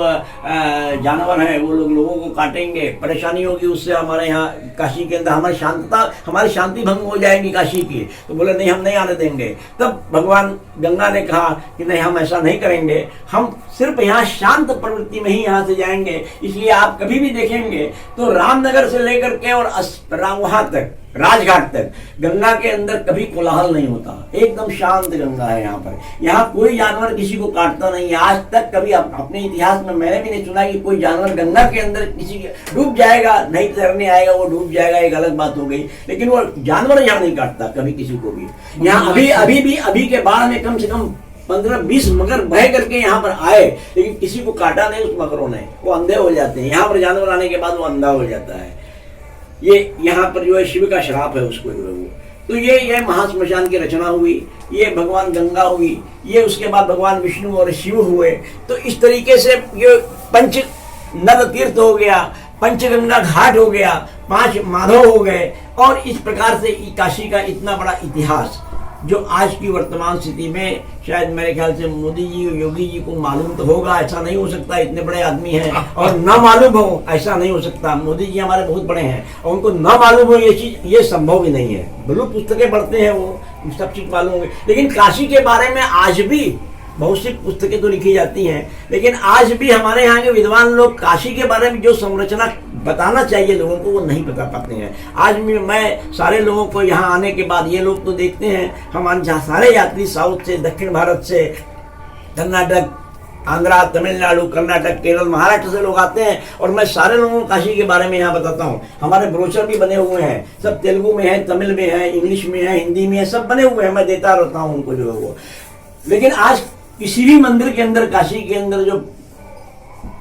C: जानवर हैं वो लोग लोगों को काटेंगे, परेशानी होगी उससे हमारे यहाँ काशी के अंदर, हमारी शांति भंग हो जाएगी काशी की। तो बोले नहीं, हम नहीं आने देंगे। तब भगवान गंगा ने कहा कि नहीं, हम ऐसा नहीं करेंगे, हम सिर्फ यहाँ शांत प्रवृत्ति में ही यहाँ से जाएंगे। इसलिए आप कभी भी देखेंगे तो रामनगर से लेकर के और वहां तक राजघाट तक गंगा के अंदर कभी कोलाहल नहीं होता, एकदम शांत गंगा है यहाँ पर। यहाँ कोई जानवर किसी को काटता नहीं है, आज तक कभी अपने इतिहास में मैंने भी नहीं सुना कि कोई जानवर गंगा के अंदर किसी डूब जाएगा, नहीं तैरने आएगा, वो डूब जाएगा, एक अलग बात हो गई, लेकिन वो जानवर यहाँ नहीं काटता कभी किसी को भी। यहाँ अभी के बाढ़ में कम से कम 15-20 मगर बह करके यहाँ पर आए, लेकिन किसी को काटा नहीं उस मगरों ने, वो अंधे हो जाते हैं। यहाँ पर जानवर आने के बाद वो अंधा हो जाता है। ये यहाँ पर जो है शिव का श्राप है उसको जो है वो। तो ये महाश्मशान की रचना हुई, ये भगवान गंगा हुई, ये उसके बाद भगवान विष्णु और शिव हुए। तो इस तरीके से ये पंच नद तीर्थ हो गया, पंचगंगा घाट हो गया, 5 माधव हो गए, और इस प्रकार से काशी का इतना बड़ा इतिहास जो आज की वर्तमान स्थिति में शायद मेरे ख्याल से मोदी जी योगी जी को मालूम तो होगा, ऐसा नहीं हो सकता, इतने बड़े आदमी हैं, और ना मालूम हो ऐसा नहीं हो सकता। मोदी जी हमारे बहुत बड़े हैं और उनको ना मालूम हो ये चीज, ये संभव ही नहीं है। भले पुस्तकें पढ़ते हैं वो, सब चीज मालूम होगी, लेकिन काशी के बारे में आज भी बहुत सी पुस्तकें तो लिखी जाती हैं, लेकिन आज भी हमारे यहाँ के विद्वान लोग काशी के बारे में जो संरचना बताना चाहिए लोगों को वो नहीं बता पाते हैं। आज मैं सारे लोगों को यहाँ आने के बाद, ये लोग तो देखते हैं हमारे जहाँ सारे यात्री साउथ से, दक्षिण भारत से, कर्नाटक, आंध्रा, तमिलनाडु, कर्नाटक, केरल, महाराष्ट्र से लोग आते हैं, और मैं सारे लोगों को काशी के बारे में यहाँ बताता हूँ। हमारे ब्रोचर भी बने हुए हैं, सब तेलुगु में है, तमिल में है, इंग्लिश में है, हिंदी में है, सब बने हुए हैं, मैं देता रहता हूँ उनको जो है वो। लेकिन आज किसी भी मंदिर के अंदर, काशी के अंदर जो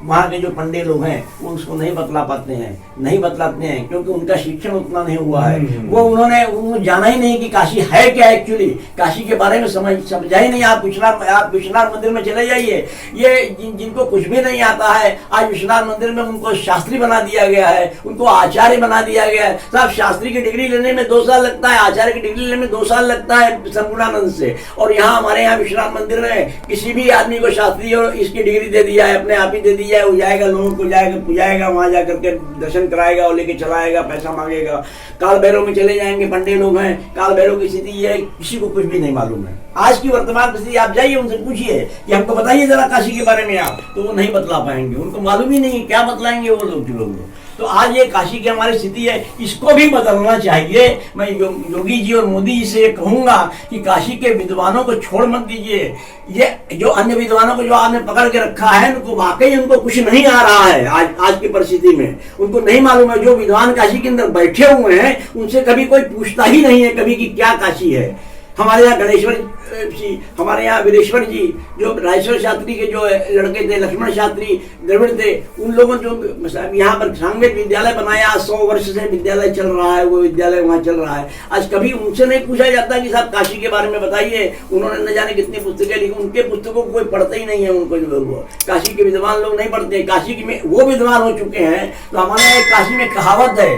C: वहाँ के जो पंडित लोग हैं वो उसको नहीं बतला पाते हैं, नहीं बतलाते हैं, क्योंकि उनका शिक्षण उतना नहीं हुआ है। वो उन्होंने जाना ही नहीं कि काशी है क्या, एक्चुअली काशी के बारे में समझा ही नहीं। आप विश्वनाथ मंदिर में चले जाइए, ये जिनको कुछ भी नहीं आता है, आज विश्वनाथ मंदिर में उनको शास्त्री बना दिया गया है, उनको आचार्य बना दिया गया है। साहब शास्त्री की डिग्री लेने में 2 साल लगता है, आचार्य की डिग्री लेने में 2 साल लगता है संपूर्णानंद से, और यहाँ हमारे यहाँ विश्वनाथ मंदिर में किसी भी आदमी को शास्त्री और इसकी डिग्री दे दिया है, अपने आप ही दे दी है, वो जाएगा, लोगों को जाएगा, पुजाएगा, वहां जाकर के दर्शन कराएगा और लेके चलाएगा, पैसा मांगेगा। काल भैरव में चले जाएंगे, पंडित लोग हैं, काल भैरव की स्थिति है, किसी को कुछ भी नहीं मालूम है। आज की वर्तमान स्थिति आप जाइए उनसे पूछिए कि हमको बताइए जरा काशी के बारे में आप, तो वो नहीं बतला पाएंगे, उनको मालूम ही नहीं क्या बतलाएंगे वो लोग। तो आज ये काशी की हमारी स्थिति है, इसको भी बदलना चाहिए। मैं योगी जी और मोदी जी से ये कहूंगा कि काशी के विद्वानों को छोड़ मत दीजिए। ये जो अन्य विद्वानों को जो आपने पकड़ के रखा है, उनको वाकई उनको कुछ नहीं आ रहा है आज की परिस्थिति में, उनको नहीं मालूम है। जो विद्वान काशी के अंदर बैठे हुए हैं उनसे कभी कोई पूछता ही नहीं है कभी कि क्या काशी है। हमारे यहाँ गणेश्वर जी, हमारे यहाँ वीरेश्वर जी, जो राजेश्वर शास्त्री के जो लड़के थे, लक्ष्मण शास्त्री द्रविड़ थे, उन लोगों जो यहाँ पर सांवेद विद्यालय बनाया, 100 वर्ष से विद्यालय चल रहा है, वो विद्यालय वहाँ चल रहा है। आज कभी उनसे नहीं पूछा जाता कि साहब काशी के बारे में बताइए, उन्होंने न जाने कितनी पुस्तकें लिखी, उनके पुस्तकों को कोई पढ़ता ही नहीं है। उनको जो काशी के विद्वान लोग नहीं पढ़ते, काशी में वो विद्वान हो चुके हैं। तो हमारे यहाँ काशी में कहावत है,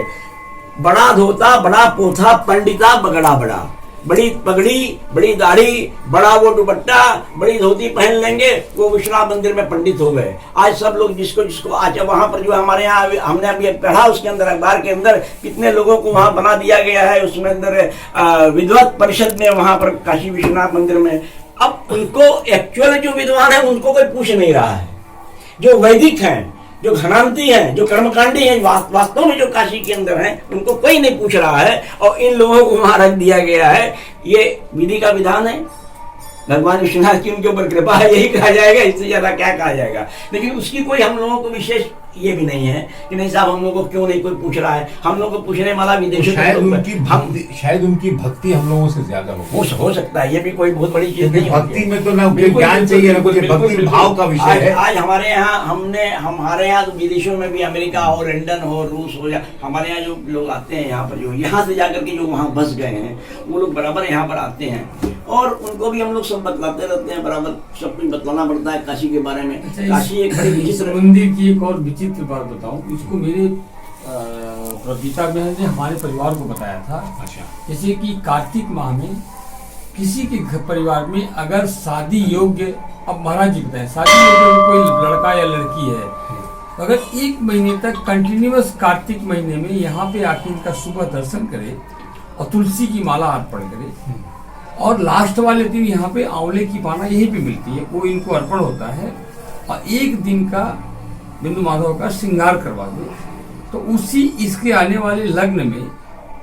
C: बड़ा धोता बड़ा पोथा, पंडिता बगड़ा बड़ा। बड़ी पगड़ी, बड़ी दाढ़ी, बड़ा वो दुपट्टा, बड़ी धोती पहन लेंगे, वो विश्वनाथ मंदिर में पंडित हो गए। आज सब लोग जिसको आज वहाँ पर जो हमारे यहाँ हमने अभी पढ़ा उसके अंदर अखबार के अंदर कितने लोगों को वहाँ बना दिया गया है, उसमें अंदर विद्वत परिषद में, वहाँ पर काशी विश्वनाथ मंदिर में। अब उनको एक्चुअल जो विद्वान है उनको कोई पूछ नहीं रहा है। जो वैदिक हैं, जो घनांती हैं, जो कर्मकांडी हैं, वास्तव में जो काशी के अंदर हैं, उनको कोई नहीं पूछ रहा है। और इन लोगों को वहां रख दिया गया है। ये विधि का विधान है, भगवान विश्वनाथ की उनके ऊपर कृपा है, यही कहा जाएगा, इससे ज्यादा क्या कहा जाएगा। लेकिन उसकी कोई हम लोगों को विशेष ये भी नहीं है कि नहीं साहब हम लोग को क्यों नहीं कोई पूछ रहा है। हम लोग को पूछने वाला विदेशों
A: शायद उनकी भक्ति हम लोगों से ज्यादा
C: हो सकता है। ये भी कोई बहुत बड़ी चीज नहीं।
A: भक्ति में तो ना ज्ञान चाहिए, ना कुछ भक्ति भाव का विषय है।
C: आज हमारे यहाँ हमारे यहाँ तो विदेशों में भी, अमेरिका हो, लंदन हो, रूस हो, या हमारे यहाँ जो लोग आते हैं यहाँ पर, जो यहाँ से जाकर के जो वहाँ बस गए हैं, वो लोग बराबर यहाँ पर आते हैं और उनको भी हम लोग सब बतलाते रहते हैं, बराबर सब कुछ बतलाना पड़ता है काशी के बारे में। काशी एक बड़ी विचित्र
B: मंदिर की एक और विचित्र बात बताऊं, इसको मेरे प्रपिता बहन ने हमारे परिवार को बताया था।
A: अच्छा।
B: जैसे कि कार्तिक माह में किसी के घर परिवार में अगर शादी योग्य, अब महाराज जी बताएं, शादी योग्य कोई लड़का या लड़की है, अगर 1 महीने तक कंटिन्यूअस कार्तिक महीने में यहाँ पे आके इनका सुबह दर्शन करे और तुलसी की माला अर्पण करे, और लास्ट वाले दिन यहाँ पे आंवले की पाना यहीं पे मिलती है, वो इनको अर्पण होता है, और 1 दिन का बिंदु माधव का श्रृंगार करवा दे, तो उसी इसके आने वाले लग्न में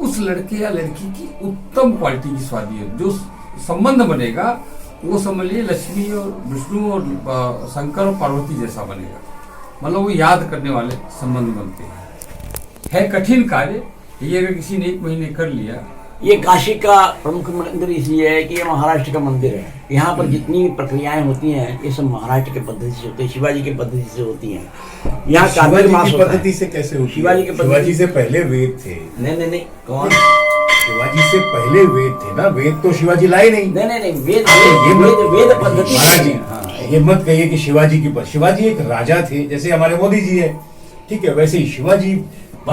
B: उस लड़के या लड़की की उत्तम क्वालिटी की शादी है। जो संबंध बनेगा वो समझ लिए लक्ष्मी और विष्णु और शंकर और पार्वती जैसा बनेगा, मतलब वो याद करने वाले संबंध बनते हैं। है कठिन कार्य, ये अगर किसी ने 1 महीने कर लिया।
C: ये काशी का प्रमुख मंदिर इसलिए है कि ये महाराष्ट्र का मंदिर है। यहाँ पर जितनी प्रक्रियाएं होती हैं ये सब महाराष्ट्र के पद्धति से होती है, शिवाजी की पद्धति से होती हैं। यहाँ कार्तिक मास
A: पद्धति से कैसे होती है? शिवाजी से पहले वेद थे।
C: नहीं कौन?
A: शिवाजी से पहले वेद थे ना, वेद तो शिवाजी लाए नहीं।
C: नहीं वेद पद्धति।
A: महाराज जी ये मत कहिए कि शिवाजी एक राजा थे, जैसे हमारे मोदी जी है, ठीक है, वैसे ही शिवाजी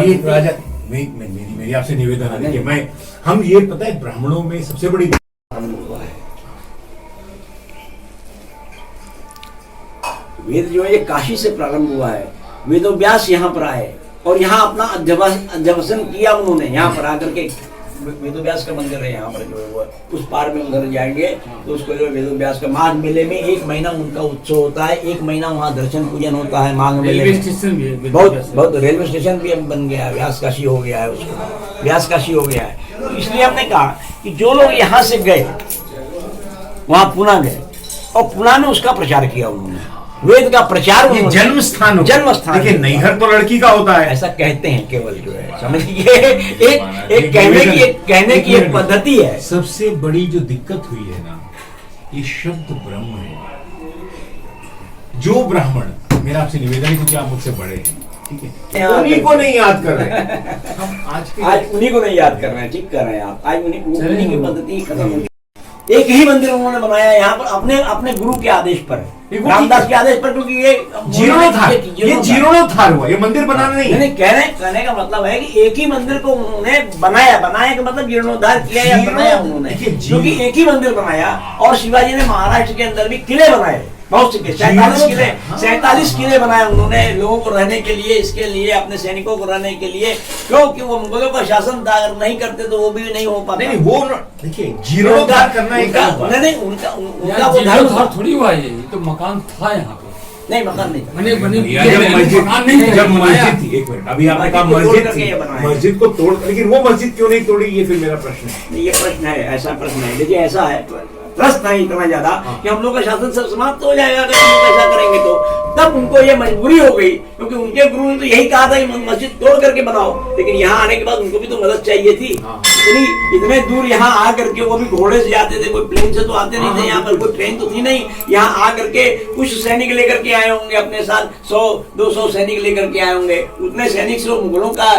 A: एक राजा। मेरी आपसे निवेदन है कि हम ये पता है ब्राह्मणों में सबसे बड़ी
C: वेद जो है ये काशी से प्रारंभ हुआ है। वेदव्यास यहाँ पर आए और यहाँ अपना अध्यवसन किया उन्होंने। यहाँ पर आकर के वेदव्यास का मंदिर है, यहाँ पर जो है वो उस पार में उधर जाएंगे तो उसको जो वेदव्यास का माघ मेले में 1 महीना उनका उत्सव होता है। 1 महीना वहाँ दर्शन पूजन होता है माघ मेले में।
B: स्टेशन भी है,
C: बहुत रेलवे स्टेशन भी बन गया है, व्यास काशी हो गया है, उसको व्यास काशी हो गया है। तो इसलिए हमने कहा कि जो लोग यहाँ से गए वहाँ पुणे गए और पुणे में उसका प्रचार किया उन्होंने, वेद का प्रचार।
A: जन्म स्थान देखिए, नैहर तो लड़की का होता है,
C: ऐसा कहते हैं केवल, जो है समझिए एक कहने की एक पद्धति है।
A: सबसे बड़ी जो दिक्कत हुई है ना, ये शब्द ब्रह्म है। जो ब्राह्मण, मेरा आपसे निवेदन है क्योंकि आप मुझसे बड़े हैं, ठीक है, उन्हीं को नहीं याद कर रहे हैं हम आज
C: उन्हीं को नहीं याद कर रहे हैं। ठीक कर रहे हैं आप। आज उन्हीं की पद्धति खत्म हो। एक ही मंदिर उन्होंने बनाया यहाँ पर अपने गुरु के आदेश पर, रामदास के आदेश पर, क्योंकि ये
A: जीर्णोद्धार हुआ, ये मंदिर बनाना नहीं।
C: कहने का मतलब है कि एक ही मंदिर को उन्होंने बनाया का मतलब जीर्णोद्धार किया या बनाया उन्होंने, क्योंकि एक ही मंदिर बनाया। और शिवाजी ने महाराष्ट्र के अंदर भी किले बनाए, बहुत से 47 किले बनाए उन्होंने लोगों को रहने के लिए, इसके लिए अपने सैनिकों को रहने के लिए, क्योंकि वो मुगलों का शासन था, अगर नहीं करते तो वो भी नहीं हो पाता।
A: नहीं वो देखिए जीर्णोद्धार करना
C: उनका वो धर्म
B: थोड़ी हुआ, ये तो मकान था यहाँ पे।
C: नहीं मकान नहीं था।
B: बने बने
A: जब मस्जिद
B: मकान नहीं था,
A: जब
B: बनाया।
A: मस्जिद थी, एक मिनट, अभी आपने कहा
C: मस्जिद को
A: मस्जिद
C: तोड़ करके
A: थी,
C: ये बनाया।
A: मस्जिद को तोड़, लेकिन वो मस्जिद क्यों नहीं तोड़ी, ये फिर मेरा प्रश्न है।
C: ये प्रश्न है, ऐसा प्रश्न है। देखिए ऐसा है, प्रश्न है इतना ज्यादा कि हम लोग का शासन सब समाप्त हो जाएगा अगर हम लोग ऐसा करेंगे तो। तब उनको ये मजबूरी हो गई, क्योंकि उनके गुरु ने तो यही कहा था कि मस्जिद तोड़ करके बनाओ, लेकिन यहाँ आने के बाद उनको भी तो मदद चाहिए थी। इतने दूर यहाँ आ करके, वो भी घोड़े से जाते थे, कोई प्लेन से तो आते नहीं थे, यहाँ पर कोई ट्रेन तो थी नहीं। यहाँ आ करके कुछ सैनिक लेकर के आए होंगे अपने साथ, 100-200 सैनिक लेकर के आए होंगे। उतने सैनिक से वो मुगलों का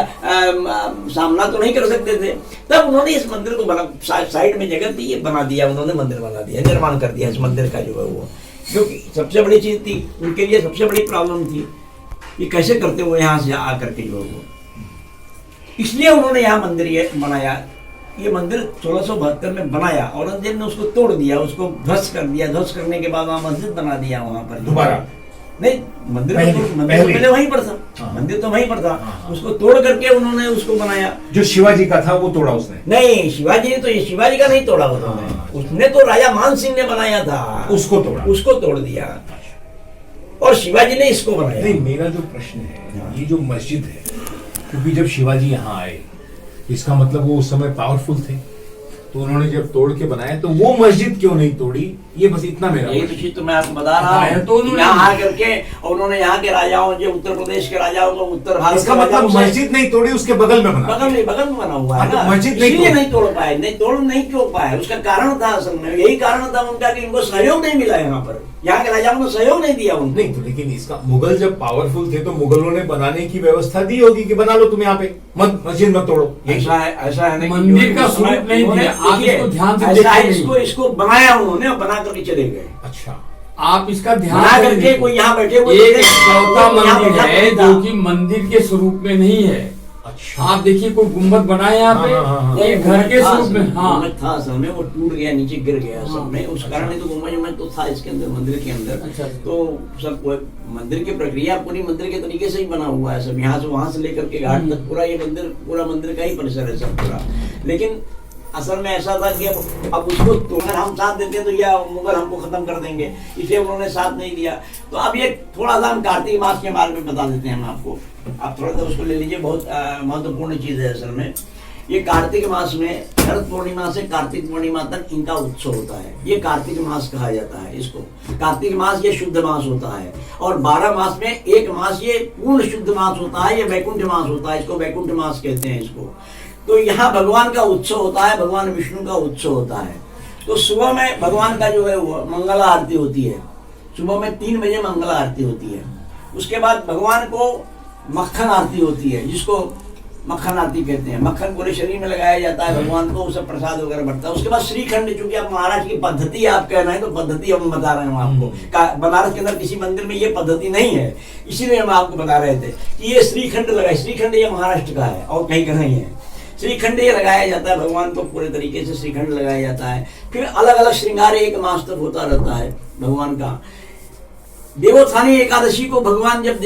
C: सामना तो नहीं कर सकते थे। तब उन्होंने इस मंदिर को बना, साइड में जगह दी, बना दिया उन्होंने, मंदिर बना दिया, निर्माण कर दिया इस मंदिर का जो है वो। क्योंकि सबसे बड़ी चीज थी उनके लिए, सबसे बड़ी प्रॉब्लम थी ये कैसे करते हुए यहाँ से आकर के जो वो, इसलिए उन्होंने यहाँ मंदिर ये बनाया। ये मंदिर 1672 में बनाया, औरंगजेब ने उसको तोड़ दिया, उसको ध्वस्त कर दिया। ध्वस्त करने के बाद वहाँ मस्जिद बना दिया वहाँ पर
A: दोबारा
C: नहीं, मंदिर
A: पहले
C: पहले वहीं पर था, मंदिर तो वहीं पर था, उसको तोड़ करके उन्होंने उसको बनाया।
A: जो शिवाजी का था वो तोड़ा उसने?
C: नहीं, शिवाजी ने तो, ये शिवाजी का नहीं तोड़ा उन्होंने, उसने तो राजा मान सिंह ने बनाया था,
A: उसको तोड़ा,
C: उसको तोड़ दिया, और शिवाजी ने इसको बनाया।
A: नहीं, मेरा जो प्रश्न है, ये जो मस्जिद है, क्योंकि जब शिवाजी यहाँ आए, इसका मतलब वो उस समय पावरफुल थे, तो उन्होंने जब तोड़ के बनाया तो वो मस्जिद क्यों नहीं तोड़ी, ये बस इतना मेरा
C: यही
A: प्रश्न।
C: चीज तो मैं आपको बता रहा हूँ।
B: तो उन्होंने
C: यहाँ आकर के उन्होंने यहाँ के राजाओं, जो उत्तर प्रदेश के राजाओं को, उत्तर भारत
A: इसका
C: के
A: मतलब
C: राजाओं से-
A: मस्जिद नहीं तोड़ी, उसके बगल में बना।
C: बगल में बना हुआ है
A: हाँ, तो
C: ना,
A: मस्जिद नहीं
C: इसलिए
A: तोड़-
C: नहीं तोड़ पाए, नहीं क्यों पाए, उसका कारण था असल में, यही कारण था उनका कि इनको सहयोग नहीं मिला यहाँ पर, यहाँ के राजाओं ने सहयोग नहीं दिया उनको।
A: नहीं तो, लेकिन इसका, मुगल जब पावरफुल थे तो मुगलों ने बनाने की व्यवस्था दी होगी कि बना लो तुम यहाँ पे, मस्जिद मत तोड़ो।
C: ऐसा है ना कि
B: मंदिर
C: जो
B: का
C: उस समय
B: स्वरूप नहीं
C: उन्होंने-
B: दिया, आप
C: देखिए,
B: इसको ध्यान से
C: ऐसा है,
B: देखिए।
C: इसको बनाया उन्होंने और बना करके चले गए।
A: अच्छा,
B: आप इसका ध्यान
C: बना
B: से
C: करके
B: देखिए।
C: कोई यहाँ बैठे हुए
B: एक
C: थे,
B: चौथा
C: कोई यहाँ
B: मंदिर
C: बैठा
B: है
C: था।
B: जो कि मंदिर के स्वरूप में नहीं है।
A: अच्छा,
B: आप देखिए कोई गुम्बद बना है यहाँ पे,
A: हाँ।
B: ये घर के स्वरूप में। हाँ,
C: गुम्बद था असल में, वो टूट गया, नीचे गिर गया सब में, उस कारण ही तो गुम्बद तो था इसके अंदर, मंदिर के अंदर।
B: अच्छा।
C: तो सब मंदिर की प्रक्रिया पूरी मंदिर के तरीके से ही बना हुआ है सब, यहाँ से वहां से लेकर के घाट तक पूरा ये मंदिर, पूरा मंदिर का ही परिसर है सब पूरा। लेकिन असल में ऐसा था कि अब उसको अगर हम साथ देते तो या मुगल हमको खत्म कर देंगे, इसलिए उन्होंने साथ नहीं दिया। तो अब ये थोड़ा सा हम कार्तिक मास के बारे में बता देते हैं हम आपको, आप थोड़ा सा उसको ले लीजिए, बहुत महत्वपूर्ण चीज है असल में। ये कार्तिक मास में, शरद पूर्णिमा से कार्तिक पूर्णिमा तक इनका उत्सव होता है, ये कार्तिक मास कहा जाता है इसको। कार्तिक मास ये शुद्ध मास होता है, और 12 मास में एक मास ये पूर्ण शुद्ध मास होता है, ये वैकुंठ मास होता है, इसको वैकुंठ मास कहते हैं इसको। तो यहाँ भगवान का उत्सव होता है, भगवान विष्णु का उत्सव होता है। तो सुबह में भगवान का जो है वो मंगला आरती होती है, सुबह में 3 बजे मंगला आरती होती है। उसके बाद भगवान को मक्खन आरती होती है, जिसको मक्खन आरती कहते हैं। मक्खन पूरे शरीर में लगाया जाता है भगवान को, उसे प्रसाद वगैरह बढ़ता है। उसके बाद श्रीखंड, चूंकि आप महाराष्ट्र की पद्धति आप कह रहे हैं तो पद्धति हम बता रहे हैं आपको। बनारस के अंदर किसी मंदिर में ये पद्धति नहीं है, इसीलिए हम आपको बता रहे थे कि ये श्रीखंड लगाए। श्रीखंड ये महाराष्ट्र का है और कहीं का नहीं है। श्रीखंड ये लगाया जाता है भगवान को, पूरे तरीके से श्रीखंड लगाया जाता है। फिर अलग अलग श्रृंगार 1 मास तक होता रहता है भगवान का। देवोत्थानी एकादशी को भगवान जब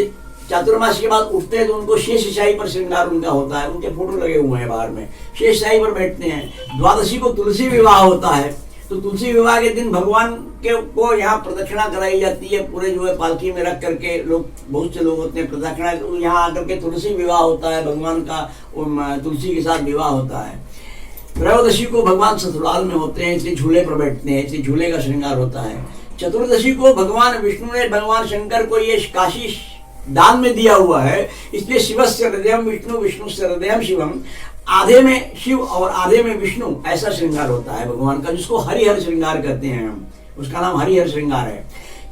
C: चातुर्मास के बाद उठते हैं तो उनको शेषशाही पर श्रृंगार उनका होता है, उनके फोटो लगे हुए हैं बाहर में, शेषशाही पर बैठते हैं। द्वादशी को तुलसी विवाह होता है, तो तुलसी विवाह के दिन भगवान को यहाँ प्रदक्षिणा कराई जाती है, पूरे जो है पालकी में रख करके लोग, बहुत से लोग होते हैं प्रदक्षिणा, तो यहाँ आकर के तुलसी विवाह होता है भगवान का, तुलसी के साथ विवाह होता है। त्रयोदशी को भगवान ससुराल में होते हैं, इसलिए झूले पर बैठते हैं, इसलिए झूले का श्रृंगार होता है। चतुर्दशी को भगवान विष्णु ने भगवान शंकर को ये काशी दान में दिया हुआ है, इसलिए शिवस्य हृदयम विष्णु, विष्णुस्य हृदयम शिवम, आधे में शिव और आधे में विष्णु, ऐसा श्रृंगार होता है भगवान का, जिसको हरिहर श्रृंगार कहते हैं हम, उसका नाम हरिहर श्रृंगार है।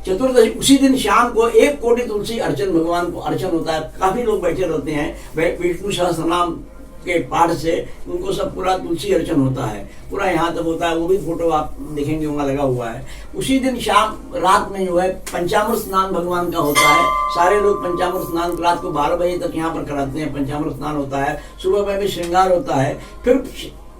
C: चतुर्दशी उसी दिन शाम को 1 कोटि तुलसी अर्चन भगवान को अर्चन होता है। काफी लोग बैठे रहते हैं, विष्णु सहस्त्रनाम के पाठ से उनको सब पूरा तुलसी अर्चन होता है, पूरा यहाँ तक होता है। वो भी फोटो आप देखेंगे वहाँ लगा हुआ है। उसी दिन शाम रात में जो है पंचामृत स्नान भगवान का होता है। सारे लोग पंचामृत स्नान रात को 12 बजे तक यहाँ पर कराते हैं, पंचामृत स्नान होता है। सुबह में भी श्रृंगार होता है। फिर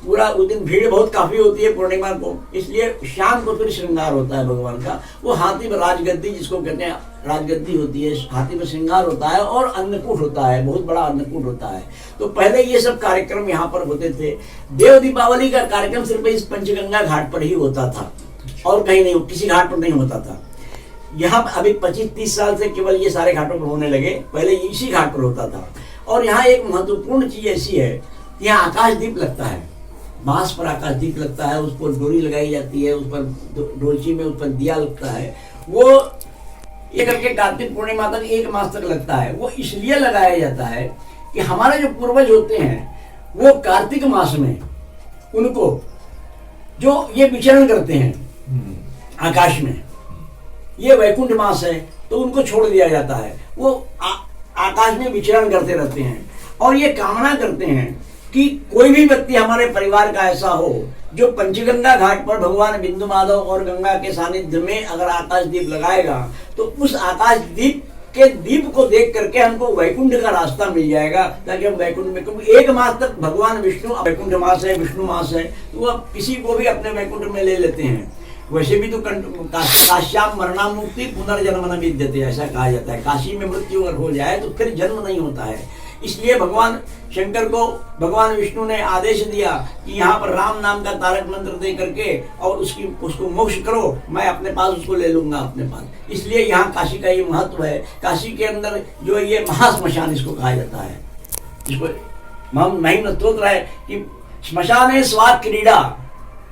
C: पूरा उस दिन भीड़ बहुत काफी होती है पूर्णिमा को, इसलिए शाम को फिर श्रृंगार होता है भगवान का। वो हाथी पर राजगद्दी, जिसको कहते हैं राजगद्दी होती है, हाथी पर श्रृंगार होता है, और अन्नकूट होता है, बहुत बड़ा अन्नकूट होता है। तो पहले ये सब कार्यक्रम यहाँ पर होते थे। देव दीपावली का कार्यक्रम सिर्फ इस पंचगंगा घाट पर ही होता था, और कहीं नहीं, किसी घाट पर नहीं होता था। यहाँ अभी 25-30 साल से केवल ये सारे घाटों पर होने लगे, पहले इसी घाट पर होता था। और यहाँ एक महत्वपूर्ण चीज ऐसी है, यहाँ आकाशदीप लगता है, बांस पर आकाशदीप लगता है, उस पर डोरी लगाई जाती है, उस पर डोलची में उस पर दिया लगता है। वो ये करके कार्तिक पूर्णिमा तक 1 मास तक लगता है। वो इसलिए लगाया जाता है कि हमारे जो पूर्वज होते हैं वो कार्तिक मास में उनको जो ये विचरण करते हैं आकाश में, ये वैकुंठ मास है तो उनको छोड़ दिया जाता है। वो आकाश में विचरण करते रहते हैं और ये कामना करते हैं कि कोई भी व्यक्ति हमारे परिवार का ऐसा हो जो पंचगंगा घाट पर भगवान बिंदु माधव और गंगा के सानिध्य में अगर आकाशदीप लगाएगा तो उस आकाशदीप के दीप को देख करके हमको वैकुंठ का रास्ता मिल जाएगा, ताकि हम वैकुंठ में, क्योंकि 1 मास तक भगवान विष्णु, वैकुंठ मास है, विष्णु मास है, तो वह किसी को भी अपने वैकुंठ में ले लेते हैं। वैसे भी तो काश्याम मरणाम मुक्ति पुनर्जन्म न विद्यते, ऐसा कहा जाता है। काशी में मृत्यु अगर हो जाए तो फिर जन्म नहीं होता है। इसलिए भगवान शंकर को भगवान विष्णु ने आदेश दिया कि यहाँ पर राम नाम का तारक मंत्र दे करके और उसको मोक्ष करो, मैं अपने पास उसको ले लूंगा अपने पास। इसलिए यहाँ काशी का ये महत्व है। काशी के अंदर जो ये महाश्मशान इसको कहा जाता है, इसको महिम स्तोत्र है कि श्मशाने स्वाद क्रीड़ा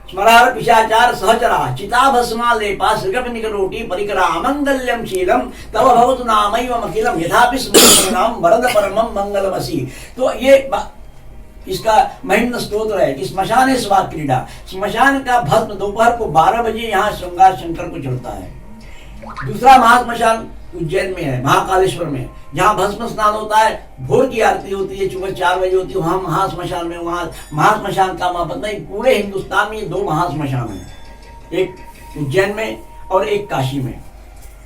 C: स्मरार पिशाचार सहचरा चिता भस्मा लेपा सृगप निकरोटी परिकरा अमंगल्यम शीलम तव भवतु नामैवम अखिलम यथापि स्मरणम वरद परमम मंगलमसि। तो ये इसका महिम्न स्तोत्र है कि श्मशान स्वाद क्रीड़ा, श्मशान का भस्म दोपहर को 12 बजे यहाँ श्रृंगार शंकर को चढ़ता है। दूसरा महाश्मशान उज्जैन में है, महाकालेश्वर में, जहाँ भस्म स्नान होता है, भोर की आरती होती है, सुबह 4 बजे होती है, वहाँ महाश्मशान में, वहाँ महाश्मशान का महापता है। पूरे हिंदुस्तान में 2 महाश्मशान हैं, एक उज्जैन में और एक काशी में।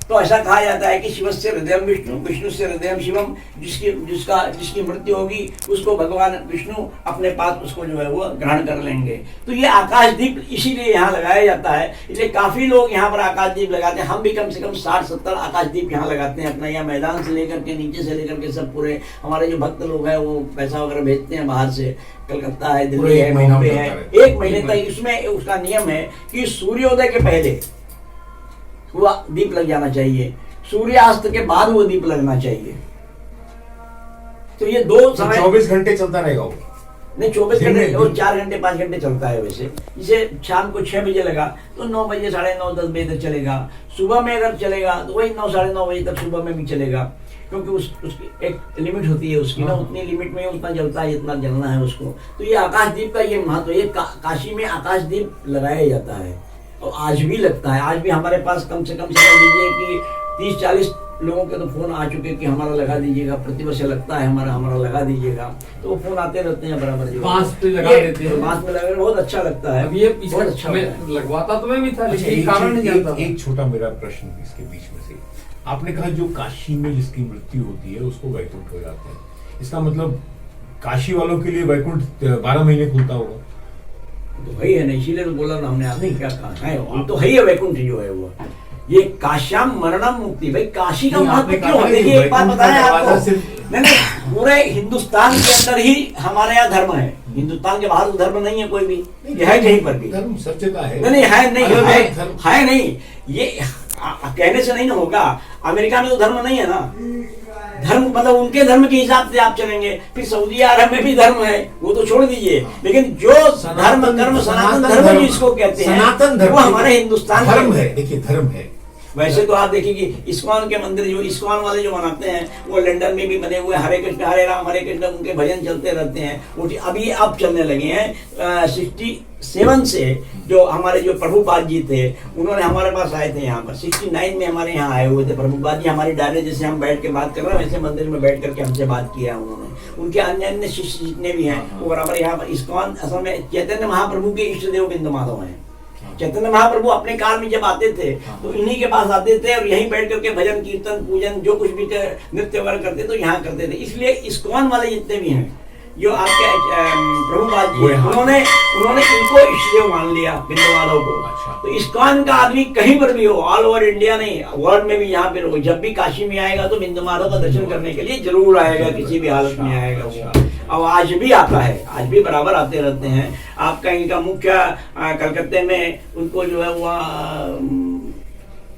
C: तो ऐसा कहा जाता है कि शिव से हृदयम विष्णु, विष्णु से हृदयम शिवम, जिसकी मृत्यु होगी उसको भगवान विष्णु अपने पास उसको जो है वो ग्रहण कर लेंगे। तो ये आकाशदीप इसीलिए यहाँ लगाया जाता है। इसलिए काफी लोग यहाँ पर आकाशदीप लगाते हैं। हम भी कम से कम 60-70 आकाशदीप यहाँ लगाते हैं। अपना यहाँ मैदान से लेकर के नीचे से लेकर के सब पूरे हमारे जो भक्त लोग हैं वो पैसा वगैरह भेजते हैं बाहर से, कलकत्ता है, दिल्ली है, मुंबई है, 1 महीने तक। इसमें उसका नियम है कि सूर्योदय के पहले वो दीप लग जाना चाहिए, सूर्यास्त के बाद वो दीप लगना चाहिए। तो ये 2 समय
A: 24 घंटे चलता रहेगा वो?
C: नहीं, 24 घंटे और 4 घंटे 5 घंटे चलता है वैसे। जैसे शाम को 6 बजे लगा तो 9 बजे 9:30 10 बजे तक चलेगा। सुबह में अगर चलेगा तो वही 9 साढ़े 9 बजे तक सुबह में भी चलेगा, क्योंकि उसकी एक लिमिट होती है उसकी ना, उतनी लिमिट में उतना जलता है जितना जलना है उसको। तो ये आकाशदीप का ये महत्व है। काशी में आकाशदीप लगाया जाता है और आज भी लगता है। आज भी हमारे पास कम से कम समझ लीजिए कि 30-40 लोगों के तो फोन आ चुके कि हमारा लगा दीजिएगा, प्रतिवर्ष लगता है हमारा लगा दीजिएगा। तो वो फोन आते रहते हैं बराबर, जो
B: बांस पे लगा देते हैं,
C: बांस पे लगा, बहुत अच्छा लगता है।
B: अब ये
C: बहुत अच्छा
B: लगवाता तो मैं भी था, लेकिन कारण नहीं जानता।
A: एक छोटा मेरा प्रश्न इसके बीच में से, आपने कहा जो काशी में जिसकी मृत्यु होती है उसको वैकुंठ हो जाता है, इसका मतलब काशी वालों के लिए वैकुंठ 12 महीने खुलता होगा?
C: तो वही है ना, इसीलिए तो बोला ना हमने, आपने क्या कहा है, वो तो है वैकुंठ जो है वो। ये काश्याम मरणम मुक्ति, भाई काशी का महत्व क्यों है? देखिए एक बात बताएं आपको, नहीं पूरे हिंदुस्तान के अंदर ही हमारे यहाँ धर्म है। हिंदुस्तान के बाहर तो धर्म नहीं है कोई भी, ये है कहीं पर भी
A: धर्म सत्यता है।
C: नहीं है, नहीं है नहीं, ये कहने से नहीं ना होगा। अमेरिका में तो धर्म नहीं है ना, धर्म मतलब उनके धर्म के हिसाब से आप चलेंगे। फिर सऊदी अरब में भी धर्म है, वो तो छोड़ दीजिए, लेकिन जो धर्म कर्म सनातन धर्म जिसको कहते हैं, सनातन धर्म वो हमारे हिंदुस्तान
A: धर्म है। देखिए धर्म है,
C: वैसे तो आप देखिए कि इस्कॉन के मंदिर, जो इस्कॉन वाले जो बनाते हैं वो लंदन में भी बने हुए, हरे कृष्ण हरे राम हरे कृष्ण उनके भजन चलते रहते हैं। वो अभी अब चलने लगे हैं। 67 से जो हमारे जो प्रभुपाद जी थे उन्होंने हमारे पास आए थे यहाँ पर, 69 में हमारे यहाँ आए हुए थे प्रभुपाद जी। हमारी डायरेक्ट जैसे हम बैठ के बात कर रहे हैं वैसे मंदिर में बैठ करके हमसे बात किया उन्होंने। उनके अन्य अन्य शिष्य जितने भी हैं वो बराबर यहाँ पर इस्कॉन, असल में चैतन्य महाप्रभु के इष्ट देव बिंदु माधव हैं। चैतन्य महाप्रभु अपने काल में जब आते थे तो इन्हीं के पास आते थे और यहीं बैठ करके भजन कीर्तन पूजन जो कुछ भी नृत्य वगैरह करते तो यहाँ करते थे। इसलिए इस्कॉन वाले जितने भी हैं जो आपके प्रभुपाद जी, उन्होंने इनको इष्टदेव मान लिया बिंदु माधव को। तो इस्कॉन का आदमी कहीं पर भी हो, ऑल ओवर इंडिया नहीं वर्ल्ड में भी यहाँ पे हो, जब भी काशी में आएगा तो बिंदु माधव का दर्शन करने के लिए जरूर आएगा, किसी भी हालत में आएगा वो। और आज भी आता है, आज भी बराबर आते रहते हैं। आपका इनका मुख्य कलकत्ते में उनको जो है वो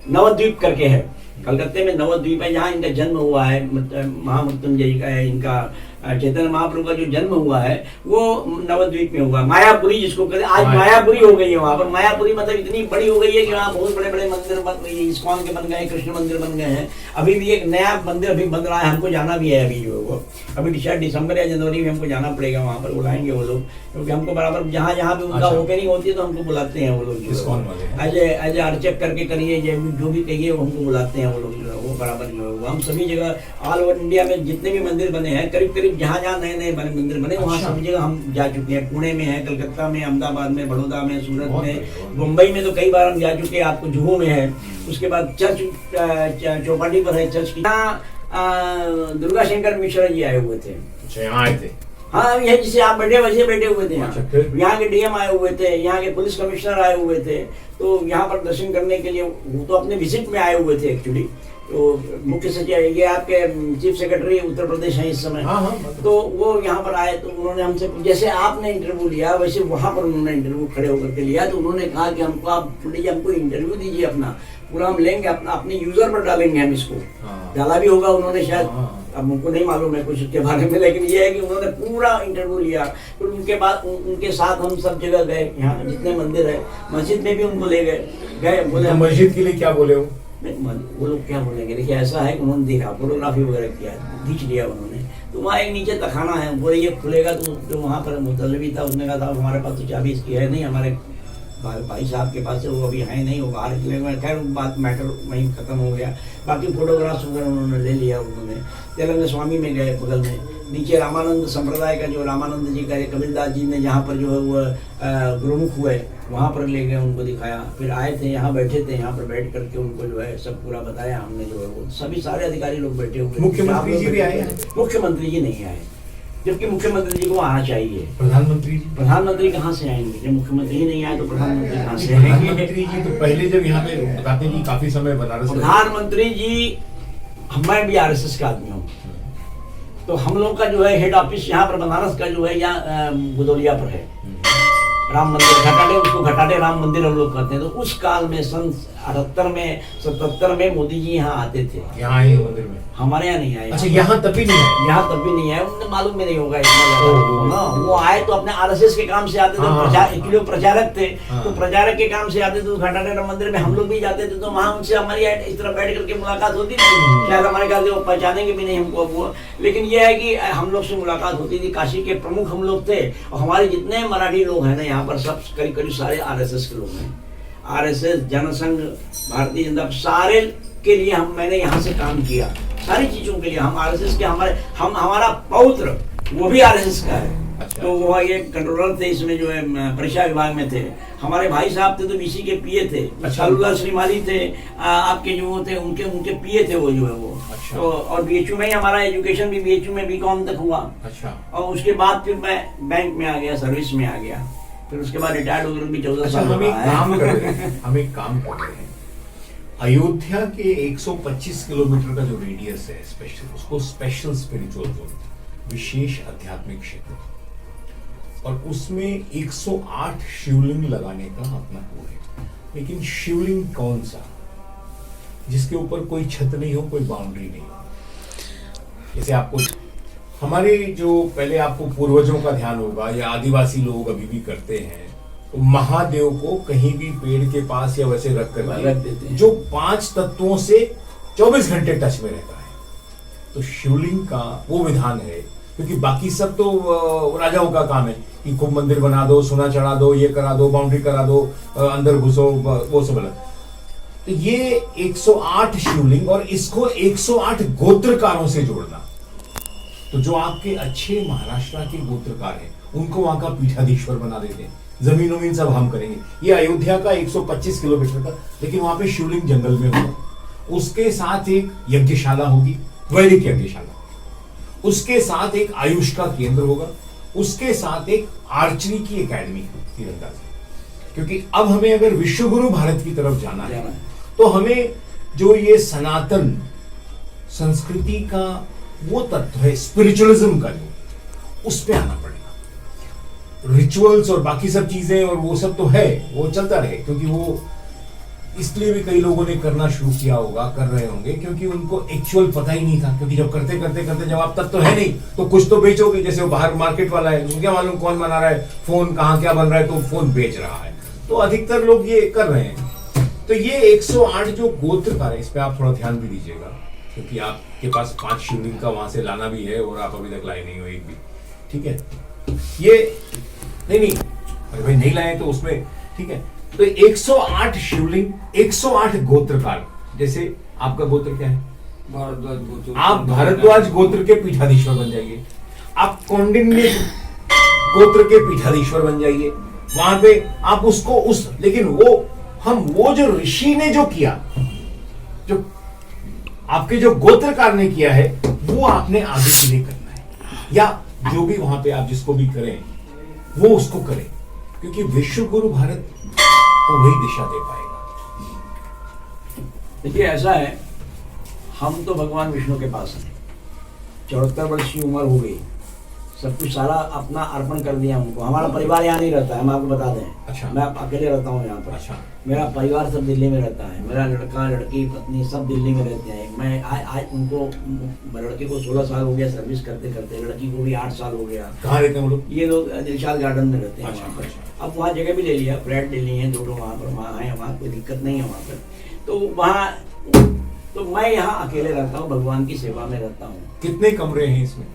C: नवद्वीप करके है, कलकत्ते में नवद्वीप है, जहाँ इनका जन्म हुआ है, महामृत्युंजय का है, इनका चैतन्य महाप्रभु का जो जन्म हुआ है वो नवद्वीप में हुआ। मायापुरी जिसको कहते हैं, आज मायापुरी हो गई है वहाँ पर। मायापुरी मतलब इतनी बड़ी हो गई है कि वहाँ बहुत बड़े बड़े मंदिर बन गए, इस्कॉन के बन गए, कृष्ण मंदिर बन गए हैं। अभी भी एक नया मंदिर अभी बन रहा है, हमको जाना भी है अभी जो वो, अभी शायद दिसंबर या जनवरी में हमको जाना पड़ेगा वहाँ पर, बुलाएंगे वो लोग, क्योंकि हमको बराबर जहाँ जहाँ भी उनका ओपनिंग होती है तो हमको बुलाते हैं वो लोग, एज अर्चक करके करिए जो भी कहिए वो हमको बुलाते हैं वो लोग जो है वो बराबर जो है वो। हम सभी जगह ऑल ओवर इंडिया में जितने भी मंदिर बने हैं, करीब करीब जहाँ जहाँ नए नए बने मंदिर बने वहाँ सभी जगह हम जा चुके हैं। पुणे में है, कलकत्ता में, अहमदाबाद में, बड़ौदा में, सूरत में, मुंबई में तो कई बार हम जा चुके हैं, आपको जुहू में है। उसके बाद चर्च चौपाटी पर है चर्च की, यहाँ दुर्गा शंकर मिश्रा जी आए हुए थे।
A: अच्छा, यहाँ आए थे?
C: हाँ, यह जिसे आप बैठे वैसे बैठे हुए थे यहाँ के डीएम आए हुए थे, यहाँ के पुलिस कमिश्नर आए हुए थे, तो यहाँ पर दर्शन करने के लिए वो तो अपने विजिट में आए हुए थे एक्चुअली। तो मुख्य सचिव ये आपके चीफ सेक्रेटरी उत्तर प्रदेश हैं इस समय।
A: हाँ,
C: तो वो यहाँ पर आए तो उन्होंने हमसे, जैसे आपने इंटरव्यू लिया वैसे वहाँ पर उन्होंने इंटरव्यू खड़े होकर के लिया। तो उन्होंने कहा कि हमको आप पंडित जी हमको इंटरव्यू दीजिए, अपना पूरा हम लेंगे, अपने यूजर पर डालेंगे हम इसको। डाला भी होगा उन्होंने शायद, अब मुझको नहीं मालूम है कुछ उसके बारे में, लेकिन ये है कि उन्होंने पूरा इंटरव्यू लिया। फिर उनके बाद उनके साथ हम सब जगह गए, यहाँ जितने मंदिर है, मस्जिद में भी उनको ले गए बोले
A: मस्जिद के लिए क्या बोले हो?
C: वो लोग क्या बोलेंगे, देखिए ऐसा है कि उन्होंने देखा, फोटोग्राफी वगैरह किया, खींच लिया उन्होंने। तो वहाँ एक नीचे तखाना है, बोले ये खुलेगा, तो जो वहाँ पर मुतल्लबी था उसने कहा था हमारे पास तो चाबी इसकी है नहीं, हमारे भाई साहब के पास है, वो अभी है नहीं, वो बाहर निकले हुए। खैर बात मैटर वहीं खत्म हो गया। बाकी फोटोग्राफ्स वगैरह उन्होंने ले लिया। उन्होंने तेलंगा स्वामी में गए बगल में, नीचे रामानंद संप्रदाय का जो रामानंद जी का कबीरदास जी ने जहाँ पर जो है वो गुरुमुख हुए वहाँ पर ले गए, उनको दिखाया। फिर आए थे यहाँ बैठे थे, यहाँ पर बैठ करके उनको जो है सब पूरा बताया हमने जो है वो। सभी सारे अधिकारी लोग बैठे हुए।
A: मुख्यमंत्री जी भी आए?
C: मुख्यमंत्री जी नहीं आए, जबकि मुख्यमंत्री जी को आना चाहिए।
A: प्रधानमंत्री
C: कहाँ से आएंगे? जब मुख्यमंत्री ही नहीं आए तो प्रधानमंत्री कहाँ से आएंगे?
A: प्रधानमंत्री जी तो पहले जब यहाँ पे बताते जी काफी समय बनारस,
C: प्रधानमंत्री जी, मैं भी आरएसएस का आदमी हूँ, तो हम लोग का जो है हेड ऑफिस यहाँ पर बनारस का जो है यहाँ बुदौलिया पर है। राम मंदिर घटाटे, उसको घटाटे राम मंदिर हम लोग कहते हैं। तो उस काल में सन 78 में 77 में मोदी जी यहाँ आते थे।
A: यहाँ आए मंदिर में? हमारे यहाँ नहीं आए।
C: अच्छा, यहाँ तब भी नहीं आए? यहाँ तब भी नहीं आए, उन्हें मालूम भी नहीं होगा इतना ज्यादा। वो आए तो अपने आरएसएस के काम से आते थे, एक लोग प्रचारक थे, तो प्रचारक के काम से आते थे। तो घटाटे राम मंदिर में हम लोग भी जाते थे, तो वहाँ उनसे हमारी इस तरह बैठ करके मुलाकात होती थी। शायद हमारे ख्याल से वो पहचानेंगे भी नहीं हमको अब वो, लेकिन ये है कि हम लोग से मुलाकात होती थी। काशी के प्रमुख हम लोग थे, और हमारे जितने मराठी लोग हैं ना यहाँ पर सब करीब करीब सारे आरएसएस के लोग हैं। आरएसएस, जनसंघ, भारतीय जनता, सारे के लिए मैंने यहाँ से काम किया, सारी चीजों के लिए। हम आरएसएस के, हमारा पौत्र वो भी आरएसएस का है। अच्छा। तो वो ये कंट्रोलर थे इसमें जो है परीक्षा विभाग में थे। हमारे भाई साहब थे तो बीसी के पीए थे। अच्छा। श्रीमाली थे आपके जो थे, उनके पीए थे वो जो है वो। अच्छा। तो और बीएचयू में ही हमारा एजुकेशन भी बीएचयू में बीकॉम तक हुआ। अच्छा। और उसके बाद फिर मैं बैंक में आ गया, सर्विस में आ गया। फिर उसके बाद रिटायर्ड होकर भी 14 साल
A: हम एक काम कर रहे हैं। अयोध्या के 125 किलोमीटर का जो रेडियस है स्पेशल, उसको स्पेशल स्पिरिचुअल जोन, विशेष आध्यात्मिक क्षेत्र, और उसमें 108 शिवलिंग लगाने का अपना वो है। लेकिन शिवलिंग कौन सा, जिसके ऊपर कोई छत नहीं हो, कोई बाउंड्री नहीं हो। जैसे आपको हमारे जो पहले आपको पूर्वजों का ध्यान होगा, या आदिवासी लोग अभी भी करते हैं, तो महादेव को कहीं भी पेड़ के पास या वैसे रख कर जो 5 तत्वों से 24 घंटे टच में रहता है। तो शिवलिंग का वो विधान है, क्योंकि बाकी सब तो राजाओं का काम है कि खूब मंदिर बना दो, सोना चढ़ा दो, ये करा दो, बाउंड्री करा दो, अंदर घुसो, वो सब अलग। तो ये 108 शिवलिंग और इसको 108 गोत्रकारों से जोड़ना, तो जो आपके अच्छे महाराष्ट्र के गोत्रकार हैं उनको वहां का पीठाधीश्वर बना देते हैं। जमीन वमीन सब हम करेंगे। ये अयोध्या का 125 किलोमीटर का, लेकिन वहां पे शिवलिंग जंगल में होगा। उसके साथ एक यज्ञशाला होगी, वैदिक यज्ञशाला। उसके साथ एक आयुष का केंद्र होगा। उसके साथ एक आर्चरी की एकेडमी तीरंदाजी। क्योंकि अब हमें अगर विश्वगुरु भारत की तरफ जाना है तो हमें जो ये सनातन संस्कृति का वो तत्व है, स्पिरिचुअलिज्म का, जो उस पे आना पड़ेगा। रिचुअल्स और बाकी सब चीजें और वो सब तो है, वो चलता रहे, क्योंकि वो इसलिए भी कई लोगों ने करना शुरू किया होगा, कर रहे होंगे, क्योंकि उनको एक्चुअल पता ही नहीं था। क्योंकि जब करते करते करते जब आप तब तो है नहीं तो कुछ तो बेचोगे। जैसे वो बाहर मार्केट वाला है, उसको क्या मालूम कौन बना रहा है, फोन कहाँ क्या बन रहा है, तो फोन बेच रहा है। तो अधिकतर लोग ये कर रहे हैं। तो ये 108 जो गोत्रकार है, इस पे आप थोड़ा ध्यान भी दीजिएगा, क्योंकि आपके पास 5 शिवलिंग का वहां से लाना भी है और आप अभी तक लाए नहीं हो एक भी। ठीक है, ये नहीं अरे भाई नहीं लाए तो उसमें ठीक है। तो 108 शिवलिंग, 108 गोत्रकार। जैसे आपका गोत्र क्या है?
B: भारद्वाज गोत्र।
A: आप भारद्वाज गोत्र के पीठाधीश्वर बन जाइए। आप कौंडिन्य गोत्र के पीठाधीश्वर बन जाइए। वहां पे आप उसको उस लेकिन वो जो ऋषि ने जो किया, जो आपके जो गोत्रकार ने किया है, वो आपने आगे के लिए करना है। या जो भी वहां पे आप जिसको भी करें वो उसको करें, क्योंकि विश्व गुरु भारत को वही दिशा दे पाएगा।
C: देखिए ऐसा है, हम तो भगवान विष्णु के पास हैं। 74 वर्ष की उम्र हो गई, सब कुछ सारा अपना अर्पण कर दिया उनको। हमारा परिवार यहाँ नहीं रहता है, हम आपको बता दें।
A: अच्छा।
C: मैं अकेले रहता हूँ यहाँ पर।
A: अच्छा।
C: मेरा परिवार सब दिल्ली में रहता है। मेरा लड़का लड़की पत्नी सब दिल्ली में रहते हैं। मैं आज उनको, लड़के को 16 साल हो गया सर्विस करते करते, लड़की को भी 8 साल हो गया।
A: कहाँ रहते हैं वो लोग?
C: ये लोग दिलशाद गार्डन में रहते हैं।
A: अच्छा,
C: वहाँ पर
A: अच्छा।
C: अब वहाँ जगह भी ले लिया, फ्लैट ले लिए हैं, 2 लोग वहाँ पर, वहाँ है, वहाँ कोई दिक्कत नहीं है वहाँ पर। तो वहाँ तो मैं यहाँ अकेले रहता हूँ, भगवान की सेवा में रहता हूँ।
A: कितने कमरे हैं इसमें?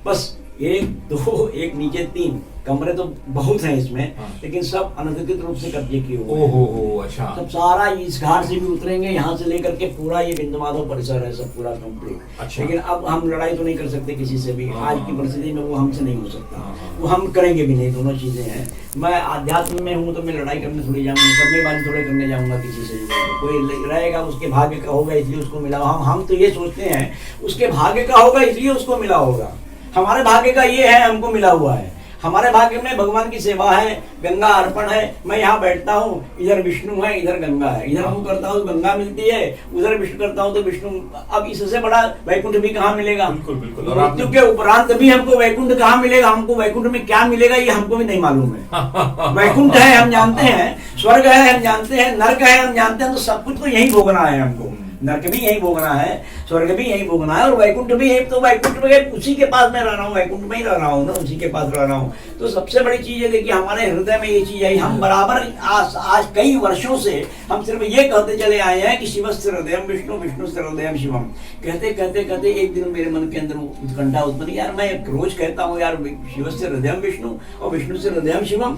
C: बस 1 2 एक नीचे 3 कमरे तो बहुत हैं इसमें।
A: हाँ।
C: लेकिन सब अनधिकृत रूप से कब्जे किए हुए
A: ओहो
C: हैं।
A: हो, अच्छा।
C: सब सारा इस घाट से भी उतरेंगे, यहाँ से लेकर के पूरा ये बिंदु माधव परिसर है सब पूरा कंप्लीट।
A: अच्छा।
C: लेकिन अब हम लड़ाई तो नहीं कर सकते किसी से भी।
A: हाँ।
C: आज की परिस्थिति में वो हमसे नहीं हो सकता।
A: हाँ।
C: वो हम करेंगे भी नहीं, दोनों चीजें हैं। मैं आध्यात्म में हूँ तो मैं लड़ाई करने थोड़ी जाऊंगा, करने थोड़े करने जाऊंगा किसी से। कोई रहेगा उसके भाग्य का होगा इसलिए उसको मिला। हम तो ये सोचते हैं उसके भाग्य का होगा इसलिए उसको मिला होगा। हमारे भाग्य का ये है, हमको मिला हुआ है। हमारे भाग्य में भगवान की सेवा है, गंगा अर्पण है। मैं यहाँ बैठता हूँ, इधर विष्णु है, इधर गंगा है। इधर मुँह करता हूँ गंगा मिलती है, उधर विष्णु करता हूँ तो विष्णु। अब इससे बड़ा वैकुंठ भी कहाँ मिलेगा?
A: बिल्कुल बिल्कुल।
C: मृत्यु के उपरांत भी हमको वैकुंठ कहाँ मिलेगा? हमको वैकुंठ में क्या मिलेगा ये हमको भी नहीं मालूम है। वैकुंठ है हम जानते हैं, स्वर्ग है हम जानते हैं, नर्क है हम जानते हैं। तो सब कुछ तो यही भोगना है हमको। नरक भी यही भोगना है, स्वर्ग भी यही भोगना है, और वैकुंठ भी यही। तो वैकुंठ में उसी के पास मैं रह रहा हूँ, वैकुंठ में ही रह रहा हूँ ना, उसी के पास रह रहा हूँ। तो सबसे बड़ी चीज है, देखिए हमारे हृदय में ये चीज है। हम बराबर आज कई वर्षों से हम सिर्फ ये कहते चले आए हैं कि शिवस्य हृदयम विष्णु, विष्णुस्य हृदयम शिवम। कहते कहते कहते एक दिन मेरे मन के अंदर उत्कंठा उत्पन्न, यार मैं रोज कहता हूँ यार शिवस्य हृदयम विष्णु और विष्णुस्य हृदयम शिवम।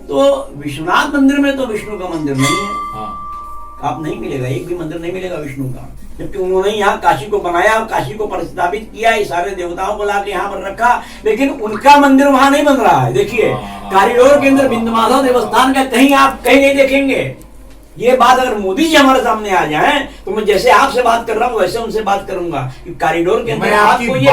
C: तो विश्वनाथ मंदिर में तो विष्णु का मंदिर नहीं है।
A: हाँ।
C: आप नहीं मिलेगा, एक भी मंदिर नहीं मिलेगा विष्णु का। जबकि उन्होंने यहाँ काशी को बनाया और काशी को प्रतिष्ठापित किया, ये सारे देवताओं को लाके यहाँ पर रखा, लेकिन उनका मंदिर वहां नहीं बन रहा है। देखिए कॉरिडोर के अंदर बिंदु माधव देवस्थान का कहीं आप कहीं नहीं देखेंगे। ये बात अगर मोदी जी हमारे सामने आ जाए तो मैं जैसे आपसे बात कर रहा हूँ वैसे उनसे बात करूंगा कि कॉरिडोर के अंदर आपको ये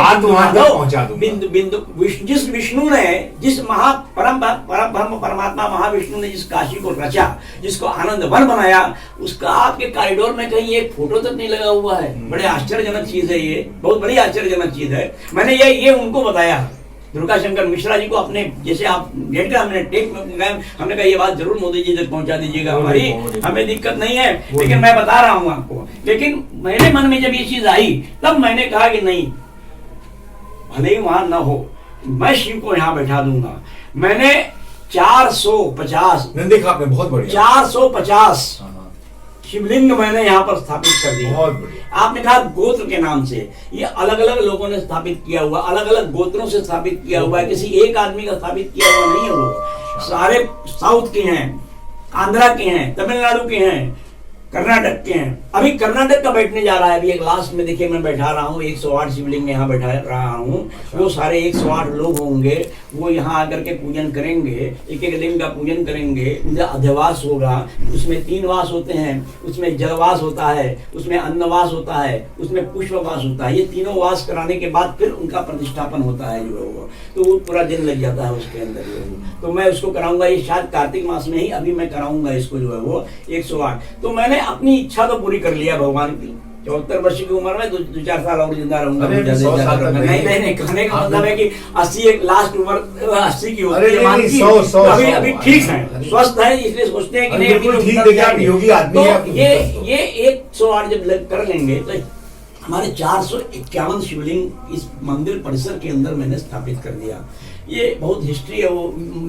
C: जिस विष्णु ने, जिस परमात्मा महाविष्णु ने जिस काशी को रचा, जिसको आनंद वन बनाया, उसका आपके कॉरिडोर में कहीं एक फोटो तक नहीं लगा हुआ है। बड़े आश्चर्यजनक चीज है ये, बहुत बड़ी आश्चर्यजनक चीज है। मैंने ये उनको बताया, दुर्गा शंकर मिश्रा जी को, अपने जैसे आप गेट का हमने टेप में गए, हमने कहा ये बात जरूर मोदी जी तक पहुंचा दीजिएगा, हमारी हमें दिक्कत नहीं है, लेकिन मैं बता रहा हूं आपको। लेकिन मेरे मन में जब ये चीज आई तब मैंने कहा कि नहीं, भले ही वहां न हो, मैं शिव को यहाँ बैठा दूंगा। मैंने 450
A: देखा आपने, बहुत बढ़िया,
C: 450 शिवलिंग मैंने यहाँ पर स्थापित कर दिया।
A: बहुत बढ़िया।
C: आपने कहा गोत्र के नाम से, ये अलग अलग लोगों ने स्थापित किया हुआ, अलग अलग गोत्रों से स्थापित किया हुआ है, किसी एक आदमी का स्थापित किया हुआ नहीं है। वो सारे साउथ के हैं, आंध्रा के हैं, तमिलनाडु के हैं, कर्नाटक के हैं। अभी कर्नाटक का बैठने जा रहा है। अभी एक लास्ट में देखिए मैं बैठा रहा हूँ, 108 शिवलिंग यहाँ बैठा रहा हूँ। वो सारे 108 लोग होंगे, वो यहाँ आकर के पूजन करेंगे, एक एक लिंग का पूजन करेंगे। उनका अधिवास होगा, उसमें 3 वास होते हैं, उसमें जलवास होता है, उसमें अन्नवास होता है, उसमें पुष्पवास होता है। ये तीनों वास कराने के बाद फिर उनका प्रतिष्ठापन होता है जो है वो, तो वो पूरा दिन लग जाता है उसके अंदर जो है। तो मैं उसको कराऊंगा, ये शायद कार्तिक मास में ही अभी मैं कराऊंगा इसको जो है वो 108। तो मैंने अपनी इच्छा तो पूरी कर लिया भगवान की, 74 वर्ष की उम्र में 2-4 साल और जिंदा रहूंगा।
A: अरे,
C: ज्यादा-
A: 100
C: ज्यादा
A: साल तक
C: रहूंगा।
A: नहीं।
C: नहीं, कहने का मतलब है कि 80 एक लास्ट उम्र 80 की होती
A: अरे
C: है
A: नहीं,
C: मान
A: नहीं,
C: की।
A: 100
C: अभी ठीक है,
A: अरे,
C: स्वस्थ है, इसलिए सोचते हैं कि
A: अरे,
C: नहीं
A: बिल्कुल
C: अभी
A: ठीक
C: उतर
A: देखिए, आप
C: जाएंगे।
A: योगी आदमी हैं, आप
C: तो ये 108 जब कर लेंगे तो हमारे 451 शिवलिंग इस मंदिर परिसर के अंदर मैंने स्थापित कर दिया। ये बहुत हिस्ट्री है, वो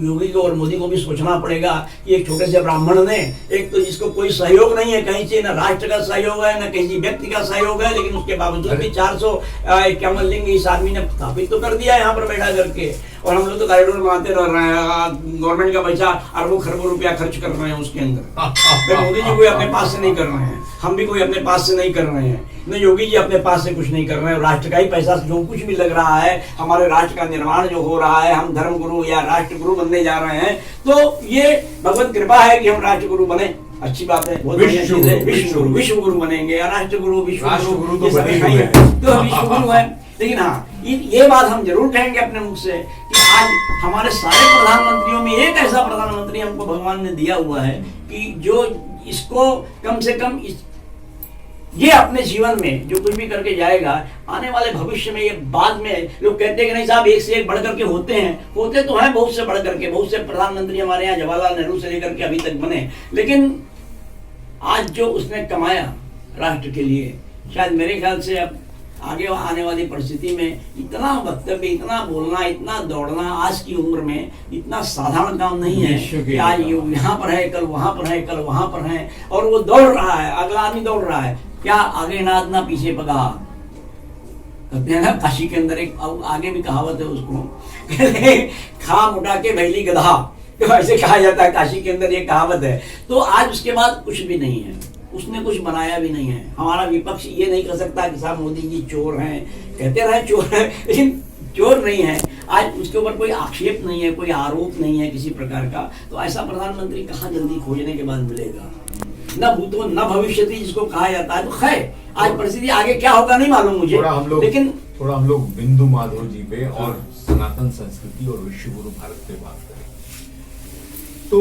C: योगी को और मोदी को भी सोचना पड़ेगा कि एक छोटे से ब्राह्मण ने, एक तो जिसको कोई सहयोग नहीं है कहीं से, न राष्ट्र का सहयोग है न किसी व्यक्ति का सहयोग है, लेकिन उसके बावजूद भी 451 लिंग इस आदमी ने स्थापित तो कर दिया यहाँ पर बैठा करके। और हम लोग तो कॉरिडोर बनाते रह रहे हैं, गवर्नमेंट का पैसा अरबों खरबों रुपया खर्च कर रहे हैं उसके अंदर। फिर मोदी जी कोई अपने पास से नहीं कर रहे हैं, हम भी कोई अपने पास से नहीं कर रहे हैं, न योगी जी अपने पास से कुछ नहीं कर रहे हैं। राष्ट्र का ही पैसा जो कुछ भी लग रहा है, हमारे राष्ट्र का निर्माण जो हो रहा है, हम धर्म गुरु या राष्ट्र गुरु बनने जा रहे हैं, तो ये भगवत कृपा है कि हम राष्ट्र गुरु बने, अच्छी बात है, बहुत बढ़िया चीज है। विश्व गुरु बनेंगे या राष्ट्र गुरु, विश्व गुरु
A: तो
C: ये सब
A: बने
C: नहीं
A: हुए
C: है,
A: हैं।
C: तो विश्व गुरु है। लेकिन हाँ, ये बात हम जरूर कहेंगे अपने मुख से कि आज हमारे सारे प्रधानमंत्रियों में एक ऐसा प्रधानमंत्री हमको भगवान ने दिया हुआ है कि जो इसको कम से कम ये अपने जीवन में जो कुछ भी करके जाएगा, आने वाले भविष्य में, ये बाद में लोग कहते हैं कि नहीं साहब एक से एक बढ़ करके होते हैं, होते तो हैं बहुत से बढ़ करके, बहुत से प्रधानमंत्री हमारे यहाँ जवाहरलाल नेहरू से लेकर के अभी तक बने, लेकिन आज जो उसने कमाया राष्ट्र के लिए, शायद मेरे ख्याल से अब आगे आने वाली परिस्थिति में इतना वक्तव्य, इतना बोलना, इतना दौड़ना आज की उम्र में इतना साधारण काम नहीं है कि आज यहाँ पर है, कल वहां पर है, कल वहां पर है, और वो दौड़ रहा है, अगला आदमी दौड़ रहा है, क्या आगे नाद ना पीछे पगा, कहते हैं ना काशी के अंदर एक आगे भी कहावत है उसको, खा मुटा के भैली गधा, तो ऐसे कहा जाता है, काशी के अंदर ये कहावत है। तो आज उसके बाद कुछ भी नहीं है, उसने कुछ बनाया भी नहीं है। हमारा विपक्ष ये नहीं कर सकता कि साहब मोदी जी चोर हैं, कहते रहे चोर है, लेकिन चोर नहीं है। आज उसके ऊपर कोई आक्षेप नहीं है, कोई आरोप नहीं है किसी प्रकार का, तो ऐसा प्रधानमंत्री कहाँ जल्दी खोजने के बाद मिलेगा, न भूतो न भविष्यति जिसको कहा जाता है। तो खैर आज परिस्थिति आगे क्या होगा नहीं मालूम मुझे, लेकिन
A: थोड़ा हम लोग बिंदु माधव जी पे और सनातन संस्कृति और विश्व गुरु भारत पे बात करें। तो